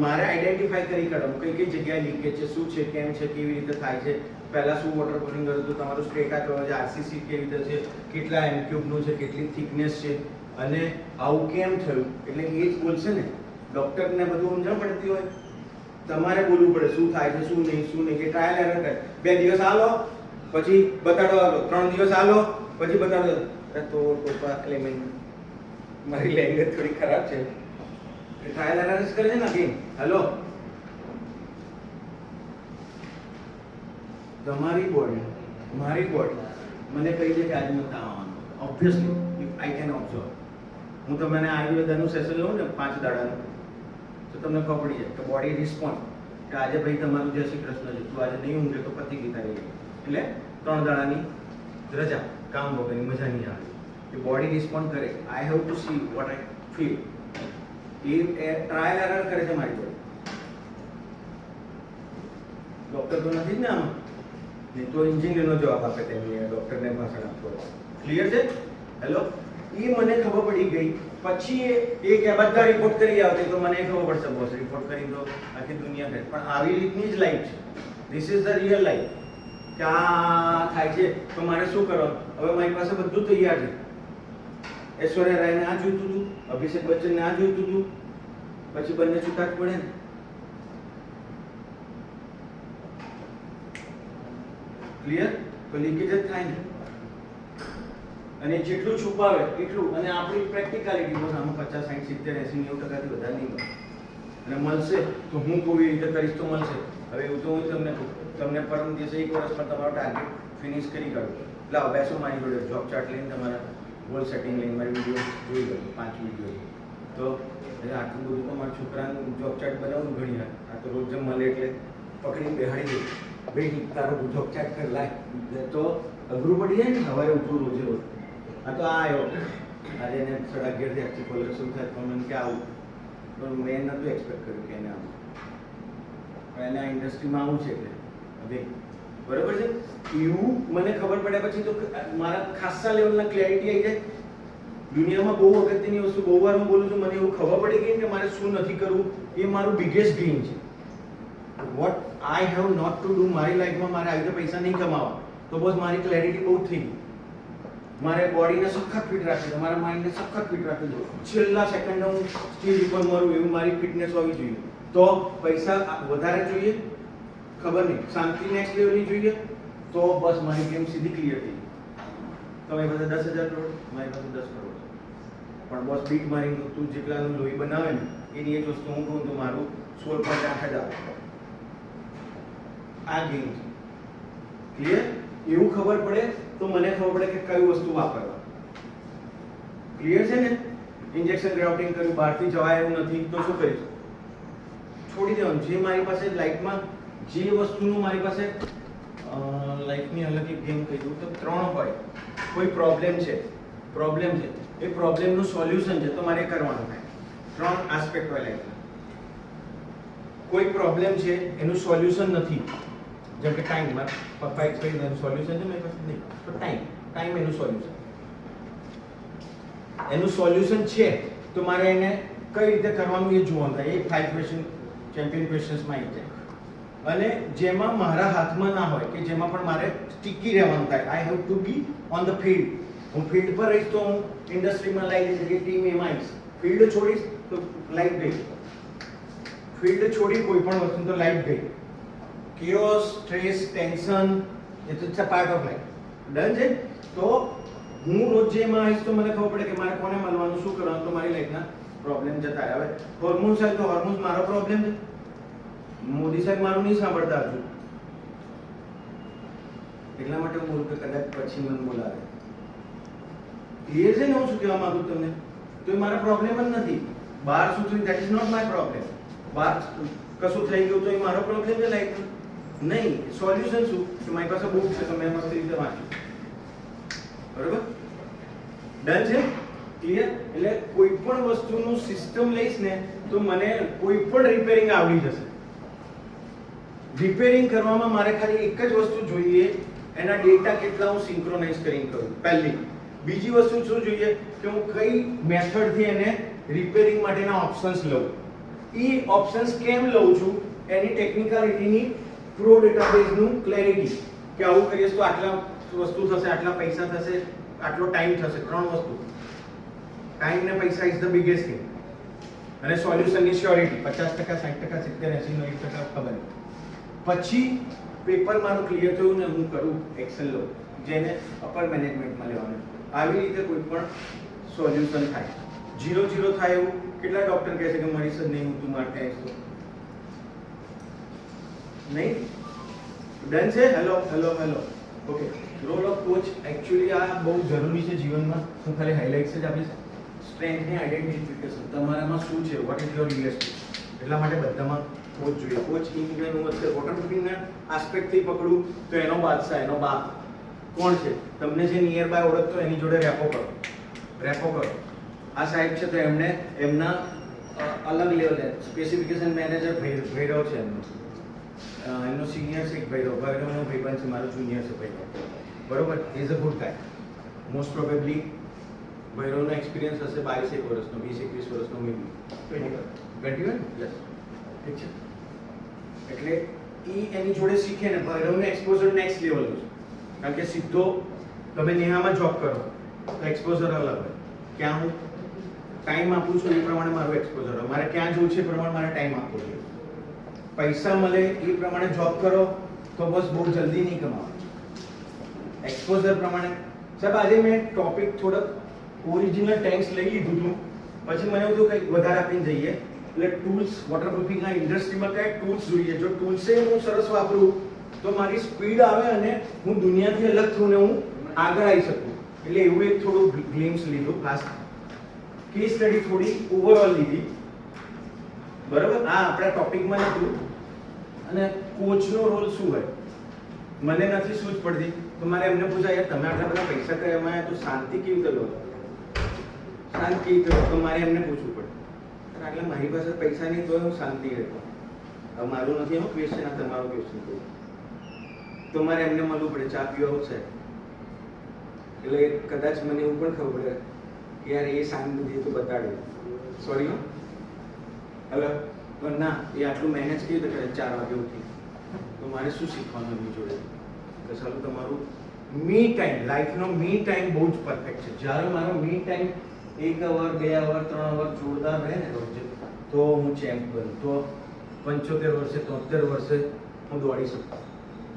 Speaker 1: મારે આઈડેન્ટિફાઈ કરી કાઢવાનું કઈ કઈ જગ્યાએ લીકેજ છે, શું છે, કેમ છે, કેવી રીતે થાય છે, પહેલા શું વોટર પુલિંગ કર્યું હતું, તમારું સ્ટ્રેટા કયો છે, આરસીસી કેવી રીતે છે, કેટલા એમ ક્યુબનું છે, કેટલી થિકનેસ છે, અને આવું કેમ થયું, એટલે એ જ બોલશે ને. ડૉક્ટરને બધું સમજણ પડતી હોય, તમારે બોલવું પડે શું થાય છે, શું નહીં, કે ટ્રાયલ એરર કરે. 2 દિવસ આલો પછી બતાડો આલો, 3 દિવસ આલો પછી બતાડો. તો ટોપા ક્લેમિંગ મારી લેંગ્વેજ થોડી ખરાબ છે, ટ્રાયલ એરર જ કરે છે ને. અગેન હેલો, તમારી બોડી, મારી બોડી મને કહી દે કે આજે મને તાવ આવવાનો, obviously if I can observe. હું તમને આયુર્વેદાનું સેશન લઉં ને 5 દાડાનું, તો તમને ખબર પડી જાય કે બોડી રિસ્પોન્ડ, કે આજે ભાઈ તમારું જય શ્રી કૃષ્ણ છે, તું આજે નહીં ઊંઘે તો પતી ગઈ તારી. એટલે 3 દાડાની રજા, કામ વગરની, મજા નહીં આવે. કે બોડી રિસ્પોન્ડ કરે. I have to see what I feel. A trial error કરે છે મારી બોડી. ડૉક્ટર તો નથી જ ને આમાં, નહીં તો એન્જિનિયરનો જવાબ આપે તેની ડૉક્ટરને ભાષણ આપતો. ક્લિયર છે? હેલો, એ મને ખબર પડી ગઈ. પછી એ કે બધા રિપોર્ટ કરી આવતી તો મને ખબર પડશે, બોસ રિપોર્ટ કરી તો આખી દુનિયા કરે. પણ આવી રીતની જ લાઈફ છે. This is the real life. કે આ થાય છે તો મારે શું કરવાનું? હવે મારી પાસે બધું તૈયાર છે. ઐશ્વર્યા રાયને આ જોઈતું હતું, અભિષેક બચ્ચનને આ જોઈતું હતું, પછી બંને છૂટા જ પડે ને. ક્લિયર? તો લીકેજ જ થાય ને. અને જેટલું છુપાવે એટલું, અને આપણી પ્રેક્ટિકાલિટી બસ આમાં 50, 60, 70, 80, 90% થી વધારે નહીં મળે. અને મળશે તો હું કોઈ રીતે કરીશ તો મળશે. હવે એવું તો હું તમને પરમ દિવસે 1 વર્ષમાં તમારો ટાર્ગેટ ફિનિશ કરી કાઢું. લાવો બેસો મારી જોડે, જોબ ચાર્ટ લઈને તમારા ગોલ સેટિંગ લઈને મારી વિડીયો જોઈ લો, 5 વિડીયો. તો આટલું બધું તો મારા છોકરાનું જોબ ચાર્ટ બનાવવું ઘણી વાર. આ તો રોજ જેમ મળે એટલે પકડીને બેહાડી દઉં, ભાઈ તારો જોબ ચાર્ટ કર લાય. તો અઘરું પડી જાય ને સવારે ઉઠવું રોજે રોજ. આ તો આ આવ્યો આજે એને 11:30 આખી કોલેજ શું થાય તો મને કે આવું, પણ મેં નહોતું એક્સપેક્ટ કર્યું કે એને આવું. પણ એને આ ઇન્ડસ્ટ્રીમાં આવું છે એટલે હવે બરાબર છે. એવું મને ખબર પડ્યા પછી તો મારા ખાસા લેવલના ક્લેરિટી આવી જાય. દુનિયામાં બહુ અગત્યની વસ્તુ બહુ વાર હું બોલું છું, મને એવું ખબર પડી ગઈ કે મારે શું નથી કરવું. એ મારું બિગેસ્ટ ડ્રીમ છે. What I have not to do મારી લાઈફમાં. મારે આવી રીતે પૈસા નહીં કમાવા તો બસ મારી ક્લેરિટી બહુ થઈ ગઈ. મારે બોડીને સખત ફિટ રાખી દો, મારા માઇન્ડને સખત ફિટ રાખી દો. છેલ્લા સેકન્ડે હું સ્ટેજ ઉપર મરું એવું મારી ફિટનેસ હોવી જોઈએ. તો પૈસા વધારે જોઈએ ખબર નહીં, શાંતિ નેક્સ્ટ લેવલની જોઈએ તો બસ મારી ગેમ સીધી ક્લિયર થઈ. તમારી પાસે 10,000 કરોડ, મારી પાસે 10 કરોડ. પણ બસ બીટ મારી તું જેટલાનું લોહી બનાવે ને એની એ જ વસ્તુ હું કહું તો મારું 16.8 જ આવે. આ ગેમ છે. ક્લિયર? એવું ખબર પડે તો મને ખબર પડે કે કઈ વસ્તુ વાપરવા. ક્લિયર છે ને? ઇન્જેક્શન ગ્રાઉટિંગ કર્યું, બહારથી જવાય એવું નથી તો શું કરીશ? છોડી દેવાનું. જે મારી પાસે લાઈફમાં જે વસ્તુનું મારી પાસે લાઈફની અલગ એક ગેમ કહી દઉં તો 3 હોય. કોઈ પ્રોબ્લેમ છે એ પ્રોબ્લેમનું સોલ્યુશન છે તો મારે કરવાનું થાય. 3 આસ્પેક્ટ હોય લાઈફના. કોઈ પ્રોબ્લેમ છે એનું સોલ્યુશન નથી, જેમ કે ટાઈમ. પપ્પા એક કહી એનું સોલ્યુશન છે મારી પાસે નહીં, તો ટાઈમ એનું સોલ્યુશન. એનું સોલ્યુશન છે તો મારે એને કઈ રીતે કરવાનું એ જોવાનું થાય. એ 5 ક્વેશ્ચન ચેમ્પિયન ક્વેશ્ચન્સમાં આવી જાય. અને જેમાં મારા હાથમાં ના હોય, કે જેમાં પણ મારે ટીકી રહેવાનું થાય. I have to B on the field. હું ફિલ્ડ પર રહીશ તો હું ઇન્ડસ્ટ્રીમાં લાગી જશે, ટીમ એમાં આવીશ. ફિલ્ડ છોડીશ તો લાઈફ ગઈ. ફિલ્ડ છોડી કોઈ પણ વસ્તુ તો લાઈફ ગઈ. કેઓસ, સ્ટ્રેસ, ટેન્શન, એ તો it's a part of life. Done છે. તો હું રોજ જેમાં આવીશ તો મને ખબર પડે કે મારે કોને મળવાનું, શું કરવાનું, તો મારી લાઈફના પ્રોબ્લેમ જતા રહે. હવે હોર્મોન્સ હોય તો હોર્મોન્સ મારો પ્રોબ્લેમ છે. મોદી સાહેબ મારું નહીં સાંભળતા હજુ, એટલા માટે હું બોલું કે કદાચ પછી મને બોલાવે. ક્લિયર છે ને હું શું કહેવા માંગુ તમને? તો એ મારા પ્રોબ્લેમ જ નથી. બહાર શું થયું that is not my problem. બહાર કશું થઈ ગયું તો એ મારો પ્રોબ્લેમ છે લાઈફનો નહીં. સોલ્યુશન શું કે મારી પાસે બુક છે તો મેં મસ્ત રીતે વાંચ્યું. બરોબર? ડન છે? ક્લિયર? એટલે કોઈ પણ વસ્તુનું સિસ્ટમ લઈશ ને તો મને કોઈ પણ રિપેરિંગ આવડી જશે. રિપેરિંગ કરવામાં મારે ખાલી એક જ વસ્તુ જોઈએ, એના ડેટા કેટલા હું સિંક્રોનાઇઝ કરીને કરું. પહેલી. બીજી વસ્તુ શું જોઈએ કે હું કઈ મેથડથી એને રિપેરિંગ માટેના ઓપ્શન્સ લઉં. એ ઓપ્શન્સ કેમ લઉં છું એની ટેકનિકાલિટીની પ્રો ડેટાબેઝનું ક્લેરિટી, કે આવું કરીએ તો આટલા વસ્તુ થશે, આટલા પૈસા થશે, આટલો ટાઈમ થશે. 3 વસ્તુ. ટાઈમ ને પૈસા ઇઝ ધ બિગેસ્ટ થિંગ. અને સોલ્યુશનની શ્યોરિટી 50%, 60%, 70%, 80%, 90% ખબર નહીં. પછી પેપર મારું ક્લિયર થયું ને હું કરું એક્સેલ લો, જેને અપર મેનેજમેન્ટમાં લેવાનું. આવી રીતે કોઈ પણ સોલ્યુશન થાય. 0-0 થાય એવું કેટલા ડોક્ટર કહે છે કે મરીશ જ નહીં, હું તું માટે આવીશ તો નહીં. ડન છે? Hello. Okay. Role of coach actually આ બહુ જરૂરી છે જીવનમાં. હું ખાલી હાઇલાઇટ્સ જ આપીશ. સ્ટ્રેન્થની આઈડેન્ટિફિકેશન, તમારામાં શું છે, વોટ ઇઝ યોર યુએસપી. એટલા માટે બધામાં કોચ જોઈએ. કોચ ઇન્ડિયન હું અત્યારે વોટરપ્રૂફિંગના આસ્પેક્ટથી પકડું તો એનો બાદશાહ, એનો બાપ કોણ છે? તમને જે નિયર બાય ઓળખતો એની જોડે રેપો કરો. આ સાહેબ છે તો એમને એમના અલગ લેવલ છે. સ્પેસિફિકેશન મેનેજર ભૈરવ છે એમનો સિનિયર છે ભૈરવનો ભાઈબંધ છે, મારો જુનિયર છે ભૈરવ. બરોબર? Is a good guy. Most probably ભૈરવનો એક્સપિરિયન્સ હશે 22-21 વર્ષનો, 20-21 વર્ષનો મેબી. 21? યસ. ઠીક છે. એટલે એની જોડે શીખે ને ભૈરવનું એક્સપોઝર નેક્સ્ટ લેવલનું છે. કારણ કે સીધો તમે નેહામાં જોબ કરો તો એક્સપોઝર અલગ હોય. ક્યાં હું ટાઈમ આપું છું એ પ્રમાણે મારું એક્સપોઝર હોય. મારે ક્યાં જવું છે એ પ્રમાણે મારે ટાઈમ આપવો જોઈએ. પૈસા મળે એ પ્રમાણે જોબ કરો તો બસ બહુ જલ્દી નહીં કમાવો. એક્સપોઝર પ્રમાણે. સાહેબ આજે મેં ટોપિક થોડોક ઓરિજિનલ ટેન્ક્સ લઈ લીધું હતું, પછી મને એવું કંઈક વધારે આપીને જઈએ. એટલે ટૂલ્સ, વોટરપ્રૂફિંગના ઇન્ડસ્ટ્રીમાં કયા ટૂલ્સ જોઈએ. જો ટૂલ્સે હું સરસ વાપરું તો મારી સ્પીડ આવે અને હું દુનિયાથી અલગ થઈને હું આગળ આવી શકું. એટલે એવું એક થોડું ગ્લિમ્સ લીધું. ખાસ કેસ સ્ટડી થોડી ઓવરઓલ લીધી. બરાબર? આ આપણા ટોપિકમાં નહોતું. અને કોચનો રોલ શું હોય મને નથી સૂઝ પડતી, તો મારે એમને પૂછાય તમે આટલા બધા પૈસા કમાયા તો શાંતિ કેવી રીતે લો? શાંતિ કેવી રીતે? તો મારે એમને પૂછવું પડે. એટલે મારી પાસે પૈસા નહીં તો હું શાંતિ રહેતો. હવે મારું નથી હું ક્વેશ્ચન, આ તમારો ક્વેશ્ચન કહું તો મારે એમને મળવું પડે. ચા પીવા આવશે એટલે કદાચ મને એવું પણ ખબર પડે યાર એ શાંતિ તો બતાડે. Sorry hello. તો ના એ આટલું મેનેજ કેવી રીતે કરે 4 વાગે ઉઠી? તો મારે શું શીખવાનું એમની જોડે? તો સારું તમારું મી ટાઈમ, લાઈફનો મી ટાઈમ બહુ જ પરફેક્ટ છે. જ્યારે મારો મી ટાઈમ 1 અવર 2 અવર 3 અવર જોરદાર રહે ને રોજ, તો હું ચેમ્પ બનું. તો 75 વર્ષે 73 વર્ષે હું દોડી શકું.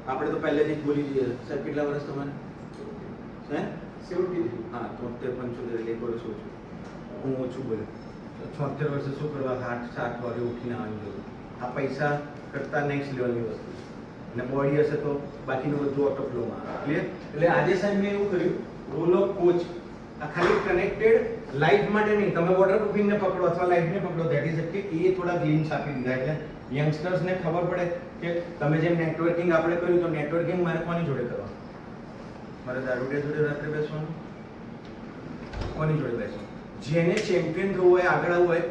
Speaker 1: આપણે તો પહેલેથી જ બોલી જઈએ. સાહેબ કેટલા વર્ષ તમારે? હે 70? હા 73-75 એટલે 1 વર્ષ ઓછું. હું ઓછું બોલ્યો. 76 વર્ષે શું કરવા? 8-7 વાગે ઉઠીને આવવાની જરૂર. આ પૈસા કરતાં નેક્સ્ટ લેવલની વસ્તુ. અને બોડી હશે તો બાકીનું બધું ઓટો ફ્લોમાં આવે. ક્લિયર? એટલે આજે સાહેબ મેં એવું કર્યું રોલ ઓફ કોચ. આ ખાલી કનેક્ટેડ લાઈફ માટે નહીં, તમે વોટરપ્રૂફિંગ ને પકડો અથવા લાઈફ ને પકડો, ધેટ ઇઝ કે એ થોડા ગ્લિમ્સ આપી દીધા એટલે યંગસ્ટર્સ ને ખબર પડે કે તમે જેમ નેટવર્કિંગ આપણે કર્યું તો નેટવર્કિંગ મારે કોની જોડે કરવાનું? મારે દારૂડિયા જોડે રાત્રે બેસવાનું? કોની જોડે બેસવાનું? જેને ચેમ્પિયન થવું હોય, આગળ આવવું હોય,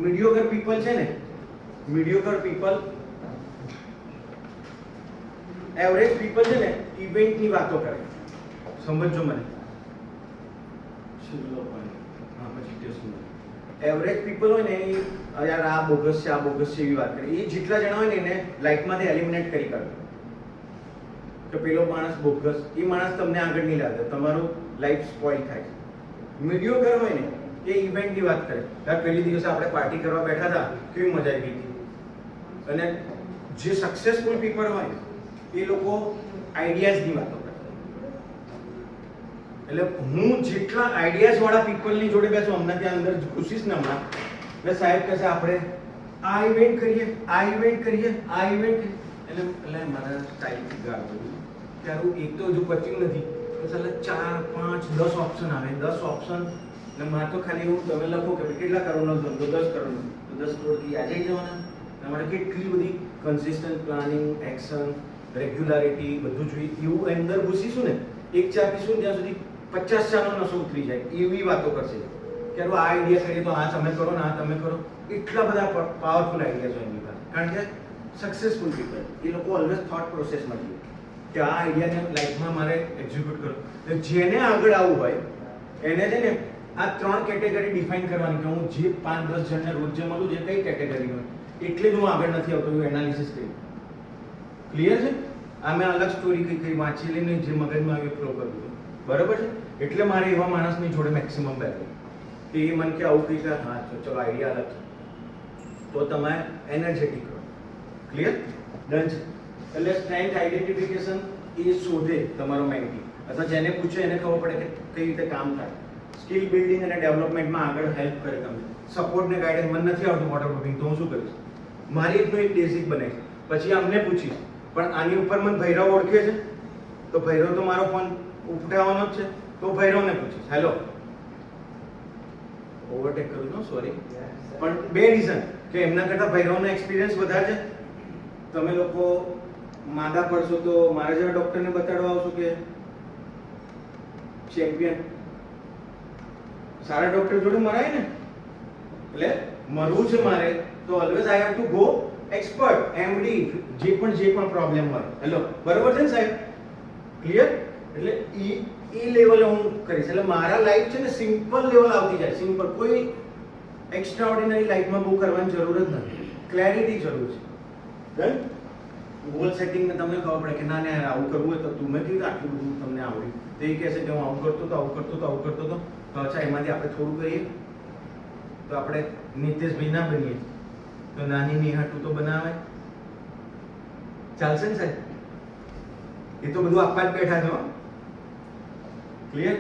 Speaker 1: મીડિયોકર પીપલ છે ને, મીડિયોકર પીપલ, એવરેજ પીપલ છે ને, ઇવેન્ટની વાતો કરે. સમજો મને. હા, પછી ટેસ્ટ. એવરેજ પીપલ હોય ને એ યાર આ બોગસ છે, આ બોગસ છે એવી વાત કરે. એ જેટલા જણા હોય ને એને લાઈફમાંથી એલિમિનેટ કરી કાઢો કે પેલો માણસ બોગસ, એ માણસ તમને આગળ નહીં લાગે, તમારું લાઈફ સ્પોઇલ થાય. મીડિયોકર હોય ને એ ઇવેન્ટની વાત કરે. યાર પહેલી દિવસે આપણે પાર્ટી કરવા બેઠા હતા, કેવી મજા આવી હતી. અને જે સક્સેસફુલ પીપલ હોય એ લોકો આઈડિયાઝની વાતો કરે. એટલે હું જેટલા આઈડિયાઝ વાળા પીપલની જોડે બેસું, હમણાં ત્યાં અંદર ઘૂસીશ ને હમણાં એટલે સાહેબ કહેશે આપણે આ ઇવેન્ટ કરીએ, આ ઇવેન્ટ કરીએ, આ ઇવેન્ટ કરીએ. એટલે મારા સ્ટાઇલથી ગાળ કરું ત્યારે એક તો હજુ પચ્યું નથી તો ચાલે 4, 5, 10 ઓપ્શન આવે. 10 ઓપ્શન એટલે મારે તો ખાલી એવું તમે લખો કે કેટલા કરોડનો ધંધો, 10 કરોડનો તો 10 કરોડથી આજે જવાના. તમારે કેટલી બધી કન્સિસ્ટન્ટ પ્લાનિંગ, એક્શન, રેગ્યુલારિટી બધું જોઈએ. એવું અંદર ઘૂસીશું ને, એક ચા પીશું ત્યાં સુધી 50 ચાનો નશો ઉતરી જાય એવી વાતો કરશે કે આ આઈડિયા કરીએ તો આ તમે કરો ને આ તમે કરો. એટલા બધા પાવરફુલ આઈડિયાઝ હોય એમની પાસે, કારણ કે સક્સેસફુલ પીપલ એ લોકો ઓલવેઝ થોટ પ્રોસેસમાં જોઈએ કે આ આઈડિયાને લાઈફમાં મારે એક્ઝિક્યુટ કરો. જેને આગળ આવવું હોય એને છે ને આ 3 કેટેગરી ડિફાઇન કરવાની કે હું જે 5-10 જણને રોજ જે મળું જે કઈ કેટેગરી હોય એટલે જ હું આગળ નથી આવતો એવું એનાલિસિસ કરી. ક્લિયર છે? આ મેં અલગ સ્ટોરી કઈ વાંચેલી નહીં, જે મગજમાં આવી ફ્લો કરી દીધું. બરાબર છે? એટલે મારે એવા માણસની જોડે મેક્સિમમ બેઠું કે એ મને કે આવું કંઈક હા ચલો આઈડિયા અલગ છે તો તમે એનર્જેટિક રહો. ક્લિયર? ડન છે? એટલે સ્ટ્રેન્થ આઈડેન્ટિફિકેશન એ શોધે તમારો મેન્ટી અથવા જેને પૂછે એને ખબર પડે કે કઈ રીતે કામ થાય. સ્કિલ બિલ્ડિંગ અને ડેવલપમેન્ટમાં આગળ હેલ્પ કરે તમને. સપોર્ટ ને ગાઈડન્સ. મને નથી આવતું વોટરપ્રૂફિંગ તો હું શું કરીશ? મારી એકનો એક બેઝિક બનાવીશ, પછી અમને પૂછીશ. પણ આની ઉપર મને ભૈરવ ઓળખે છે તો ભૈરવ તો મારો ફોન ઉઠાવવાનો જ છે તો ભૈરવને પૂછીશ. હેલો, ઓવરટેક કરું છું, સોરી. પણ 2 રીઝન કે એમના કરતાં ભૈરવનો એક્સપિરિયન્સ વધારે છે. તમે લોકો માંદા પડશો તો મારા જેવા ડોક્ટરને બતાડવા આવશો કે ચેમ્પિયન? સારા ડોક્ટર જોડે મરાય ને. એટલે મરવું છે મારે તો always I have to go expert, MD, જે પણ પ્રોબ્લેમ હોય. હેલો, બરોબર છે ને સાહેબ? ક્લિયર? એટલે એ લેવલે હું કરીશ. એટલે મારા લાઈફ છે ને સિમ્પલ લેવલ આવતી જાય. સિમ્પલ, કોઈ એક્સ્ટ્રાઓર્ડિનરી લાઈફમાં બહુ કરવાની જરૂર જ નથી. ક્લેરિટી જરૂર છે. ડન? ગોલ સેટિંગ ને તમને ખબર પડે કે ના યાર આવું કરવું હોય તો તું મેં કીધું આટલું બધું તમને આવડ્યું તો એ કહેશે કે હું આવું કરતો તો આવું કરતો તો આવું કરતો તો અચ્છા એમાંથી આપણે થોડું કરીએ તો આપણે નિતેશભાઈ ના બનીએ તો નાની નેહા તું તો બનાવે. ચાલશે ને સાહેબ? એ તો બધું આપવા જ બેઠા છો. Clear?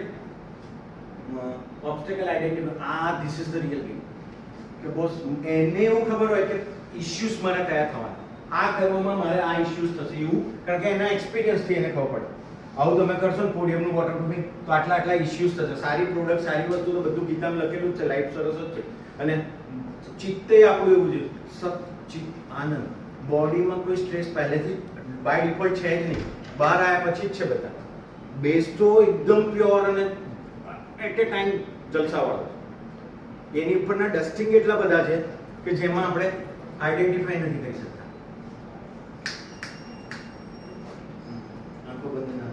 Speaker 1: Obstacle identify. This is the real game. કે બોસ એને એવું ખબર હોય કે ઇશ્યુઝ મારે કયા થવાના, આ કરવામાં મારે આ ઇશ્યુઝ થશે એવું, કારણ કે એના એક્સપિરિયન્સથી એને ખબર પડે. આવું તમે કરશો ને પોડિયમનું વોટરપ્રૂફિંગ તો આટલા ઇશ્યુઝ થશે. સારી પ્રોડક્ટ, સારી વસ્તુ તો બધું ગીતામાં લખેલું જ છે. લાઈફ સરસ જ છે. અને ચિત્તે આપણું એવું છે સચિત આનંદ. બોડીમાં કોઈ સ્ટ્રેસ પહેલેથી બાય ડિફોલ્ટ છે જ નહીં, બહાર આવ્યા પછી જ છે બધા. બેઝ તો એકદમ પ્યોર અને એટ એ ટાઈમ જલસાવાળો. એની ઉપરના ડસ્ટિંગ એટલા બધા છે કે જેમાં આપણે આઈડેન્ટિફાઈ નથી કરી શકતા. આંખો બંધ ના.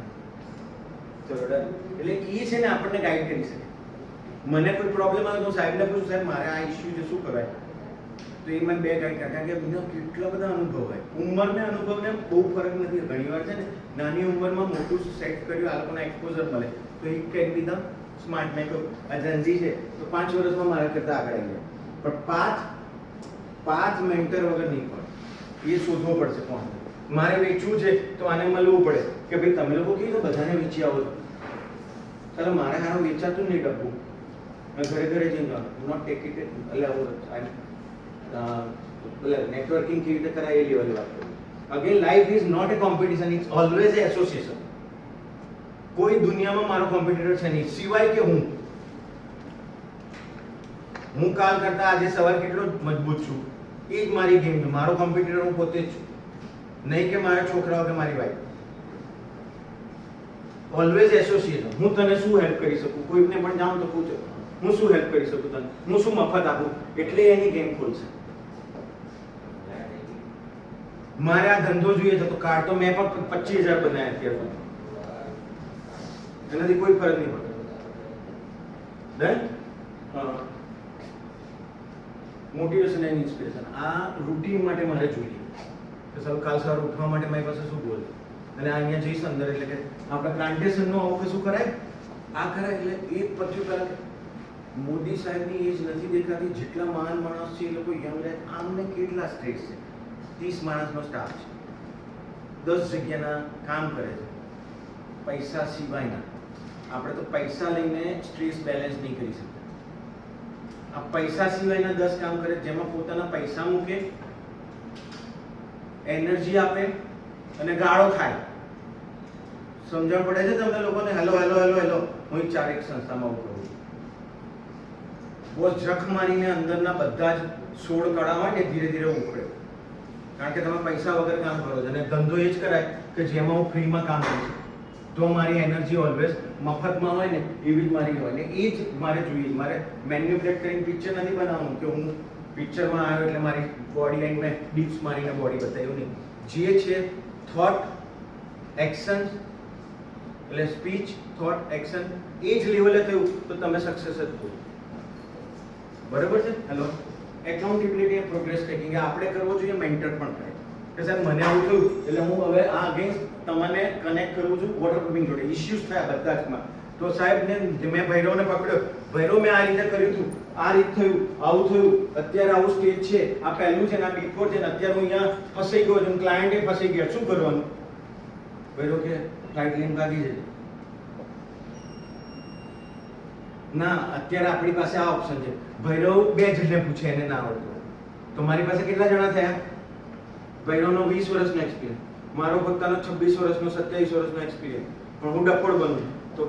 Speaker 1: ચલો ડન. એટલે એ છે ને આપણને ગાઈડ કરી શકે. મને કોઈ પ્રોબ્લેમ આવે તો સાહેબને પૂછું, સાહેબ મારે આ ઇશ્યુ છે, શું કરાય? તો એ મને 2 ગાઈડ કરે, કારણ કે મને કેટલા બધા અનુભવ હોય. ઉંમરને અનુભવને બહુ ફરક નથી. ઘણીવાર છે ને નાની ઉંમરમાં મોટું સેટ કર્યું, આ લોકોને એક્સપોઝર મળે તો એ કેન બી ધ સ્માર્ટ. મેં કહ્યું આ જનજી છે તો 5 વર્ષમાં મારા કરતાં આગળ આવી જાય, પણ 5 મેન્ટર વગર નહીં પડે. એ શોધવો પડશે કોણ. મારે વેચવું છે તો આને મળવું પડે કે ભાઈ તમે લોકો કીધું બધાને વેચી આવો છો, ચાલો મારે હારું વેચાતું નહીં ડબ્બું, ઘરે જઈને નોટ ટેક ઇટ. એટલે નેટવર્કિંગ કેવી રીતે કરાય એ લેવલે વાત કરું. Again life is not a competition, it's always a association. કોઈ દુનિયામાં મારો કોમ્પિટિટર છે નહીં, સિવાય કે હું કાલ કરતા આજે સવાર કેટલો મજબૂત છું, એ જ મારી ગેમ છે. મારો કોમ્પિટિટર હું પોતે જ છું, નહીં કે મારા છોકરાઓ કે મારી વાઈફ. Always associate. હું તને શું હેલ્પ કરી શકું, કોઈને પણ જાઉં તો પૂછો હું શું હેલ્પ કરી શકું તને, હું શું મફત આપું, એટલે એની ગેમ ખોલશે. મારે આ ધંધો જોઈએ છે તો કાર્ડ તો મેં પણ 25,000 બનાવ્યા અત્યાર સુધી, એનાથી કોઈ ફરક નહીં પડતો. ડન. મોટિવેશન એન્ડ ઇન્સ્પિરેશન આ રૂટીન માટે મારે જોઈએ કે સારું કાલ સવારે ઉઠવા માટે મારી પાસે શું બોલે, અને અહીંયા જઈશ અંદર એટલે કે આપણે પ્લાન્ટેશનનું આવું કશું કરાય, આ કરાય એટલે એ પત્યું કરાય. મોદી સાહેબની એજ નથી દેખાતી, જેટલા મહાન માણસ છે એ લોકો યંગ રહે. આમને કેટલા સ્ટ્રેસ છે, 30 માણસનો સ્ટાફ છે, 10 જગ્યાના કામ કરે છે, પૈસા સિવાયના. આપણે તો પૈસા લઈને સ્ટ્રેસ બેલેન્સ નહીં કરી શકતા. આ પૈસા સિવાયના 10 કામ કરે, જેમાં પોતાના પૈસા મૂકે, એનર્જી આપે અને ગાળો ખાય. સમજણ પડે છે તમને લોકોને? હેલો હેલો હેલો હેલો હું ચારેક સંસ્થામાં ઉભો છું. બોસ જખ મારીને અંદરના બધા જ સોળ કળા હોય ને ધીરે ધીરે ઉખડે, કારણ કે તમે પૈસા વગર કામ કરો છો. અને ધંધો એ જ કરાય કે જેમાં હું ફ્રીમાં કામ કરું છું, તો મારી એનર્જી ઓલવેઝ મફતમાં હોય ને એવી જ મારી હોય ને એ જ મારે જોઈએ. મારે મેન્યુપ્યુલેટ કરીને પિક્ચર નથી બનાવવાનું કે હું પિક્ચરમાં આવ્યો એટલે મારી બોડી લાઈન મેં ડિપ્સ મારીને બોડી બતાવ્યું નહીં. જે છે થોટ એક્શન, એટલે સ્પીચ થોટ એક્શન એ જ લેવલે થયું તો તમે સક્સેસ જ થો. બરાબર છે? હેલો. એકાઉન્ટેબિલિટી અને પ્રોગ્રેસ ટ્રેકિંગ આપણે કરવો જોઈએ, મેન્ટર પણ થાય કે સાહેબ મને આવું થયું એટલે હું હવે આ અગેન્સ્ટ તમને કનેક્ટ કરું છું વોટરપ્રૂફિંગ જોડે. ઇશ્યુઝ થયા બધા જમાં, તો સાહેબને મેં ભૈરવને પકડ્યો, ભૈરવ મેં આ રીતે કર્યું હતું, આ રીત થયું, આવું થયું, અત્યારે આવું સ્ટેજ છે, આ પહેલું છે ને આ બિફોર છે ને અત્યારે હું અહીંયા ફસાઈ ગયો છું, ક્લાયન્ટે ફસાઈ ગયા, શું કરવાનું? ભૈરવ કે ફ્લાઇટ લઈને ભાગી જજે. ના, અત્યારે આપણી પાસે આ ઓપ્શન છે. ભૈરવ 2 જણને પૂછે એને ના આવડતું, તો મારી પાસે કેટલા જણા થયા? ભૈરવનો 20 વર્ષનો એક્સપિરિયન્સ, મારો પોતાનો 26 વર્ષનો 27 વર્ષનો એક્સપિરિયન્સ, પણ હું ડફોડ બનું તો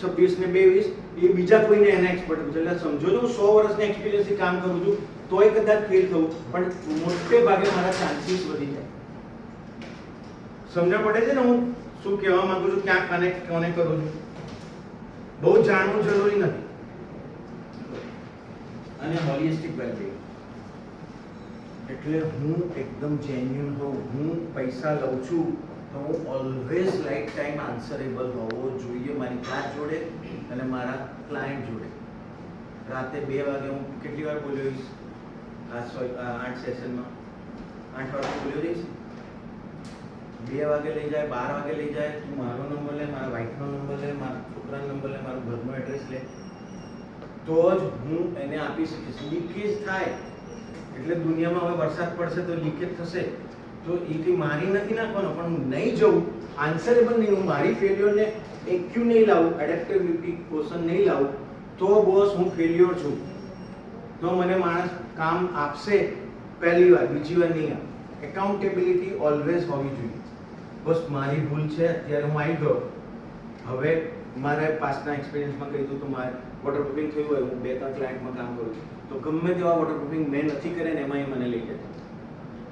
Speaker 1: 26 ને 22 એ બીજા કોઈને એના એક્સપર્ટ પૂછે. એટલે સમજો તો હું 100 વર્ષના એક્સપિરિયન્સથી કામ કરું છું તોય કદાચ ફેલ થવું, પણ મોટે ભાગે મારા ચાન્સીસ વધી જાય. સમજણ પડે છે ને હું શું કહેવા માંગુ છું, ક્યાં કનેક્ટ કોને કરું છું? બહુ જાણવું જરૂરી નથી. અને હોલિસ્ટિક વેલબિંગ એટલે હું એકદમ જેન્યુઅન હોઉં. હું પૈસા લઉં છું તો હું ઓલવેઝ લાઈફ ટાઈમ આન્સરેબલ હોવો જોઈએ મારી ક્લાસ જોડે અને મારા ક્લાયન્ટ જોડે. રાતે 2 વાગે હું કેટલી વાર બોલ્યો રહીશ? 8 સેશનમાં 8 વાગે બોલ્યો રહીશ. 2 વાગે લઈ જાય, 12 વાગે લઈ જાય, તું મારો નંબર લે, મારા વાઈફનો નંબર લે, મારા છોકરાનો નંબર લે, મારું ઘરનું એડ્રેસ લે, તો જ હું એને આપી શકીશ. લીકેજ થાય એટલે દુનિયામાં હવે વરસાદ પડશે તો લીકેજ થશે, તો એ કંઈ મારી નથી નાખવાનો, પણ હું નહીં જઉં, આન્સરેબલ નહીં, હું મારી ફેલ્યોરને એક્યુ નહીં લાવું, એડેપ્ટેબિલિટી ક્વેશ્ચન નહીં લાવું, તો બોસ હું ફેલ્યોર છું. તો મને માણસ કામ આપશે પહેલી વાર, બીજી વાર નહીં આપે. એકાઉન્ટેબિલિટી ઓલવેઝ હોવી જોઈએ. બસ મારી ભૂલ છે, અત્યારે હું આવી ગયો, હવે મારે પાસના એક્સપિરિયન્સમાં કહી દઉં તો મારે વોટરપ્રૂફિંગ થયું હોય, હું 2-3 ક્લાયન્ટમાં કામ કરું છું, તો ગમે તેવા વોટરપ્રૂફિંગ મેં નથી કર્યા ને એમાં એ મને લઈ જાય.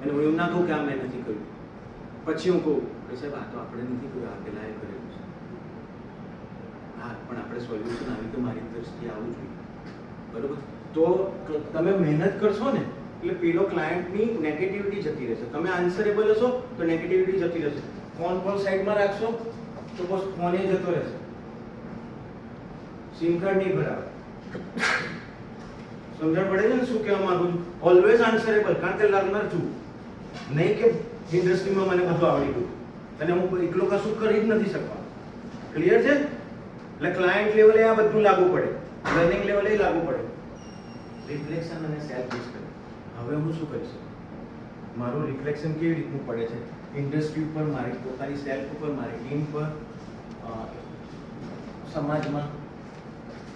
Speaker 1: અને હું એવું ના કહું કે આ મેં નથી કર્યું, પછી હું કહું કે સાહેબ આ તો આપણે નથી કર્યું, આ પેલા એ કરેલું છે. હા, પણ આપણે સોલ્યુશન આવી તો મારી દ્રષ્ટિએ આવવું જોઈએ. બરોબર? તો તમે મહેનત કરશો ને એટલે પેલો ક્લાયન્ટની નેગેટિવિટી જતી રહેશે. તમે આન્સરેબલ હશો તો નેગેટિવિટી જતી રહેશે. ફોન કોલ સાઈડમાં રાખશો તો બસ ફોન જતો રહેશે, સિમ કાર્ડ નહીં ભરાવે. સમજણ પડે છે ને શું કહેવા માંગુ છું? ઓલવેઝ આન્સરેબલ, કારણ કે લર્નર છું, નહીં કે ઇન્ડસ્ટ્રીમાં મને બધું આવડી ગયું અને હું એકલો કશું કરી જ નથી શકવાનો. ક્લિયર છે? એટલે ક્લાયન્ટ લેવલે આ બધું લાગુ પડે, લર્નિંગ લેવલે લાગુ પડે. રિફ્લેક્શન અને સેલ્ફ ડિસ્કવરી. હવે હું શું કરી શકું? મારું રિફ્લેક્શન કેવી રીતનું પડે છે ઇન્ડસ્ટ્રી ઉપર, મારી પોતાની સેલ્ફ ઉપર, મારી ટીમ પર, સમાજમાં,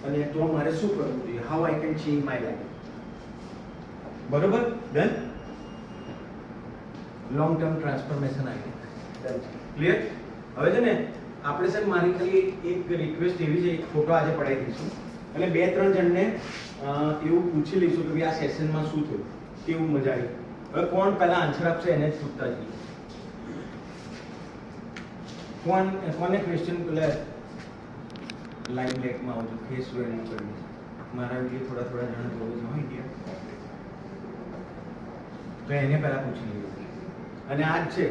Speaker 1: અને તો મારે શું કરવું જોઈએ? How I can change my life. બરોબર? ડન. લોંગ ટર્મ ટ્રાન્સફોર્મેશન આવી. ક્લિયર? હવે છે ને આપણે સર મારી ખાલી એક રિક્વેસ્ટ એવી છે, એક ફોટો આજે પડાવી દઈશું એટલે 2-3 જણને એવું પૂછી લઈશું કે ભાઈ આ સેશનમાં શું થયું, કેવું મજા આવી. હવે કોણ પહેલા આન્સર આપશે એને જ પૂછતા જઈએ. કોને ક્વેશ્ચન પેલા લાઈવ લેટમાં આવજો, ફેસ વેલ્યુ કરવી મારા વિડીયો થોડા જણા જોવે છે હો ઇન્ડિયા, તો એને પહેલા પૂછી લઈએ. અને આ જ છે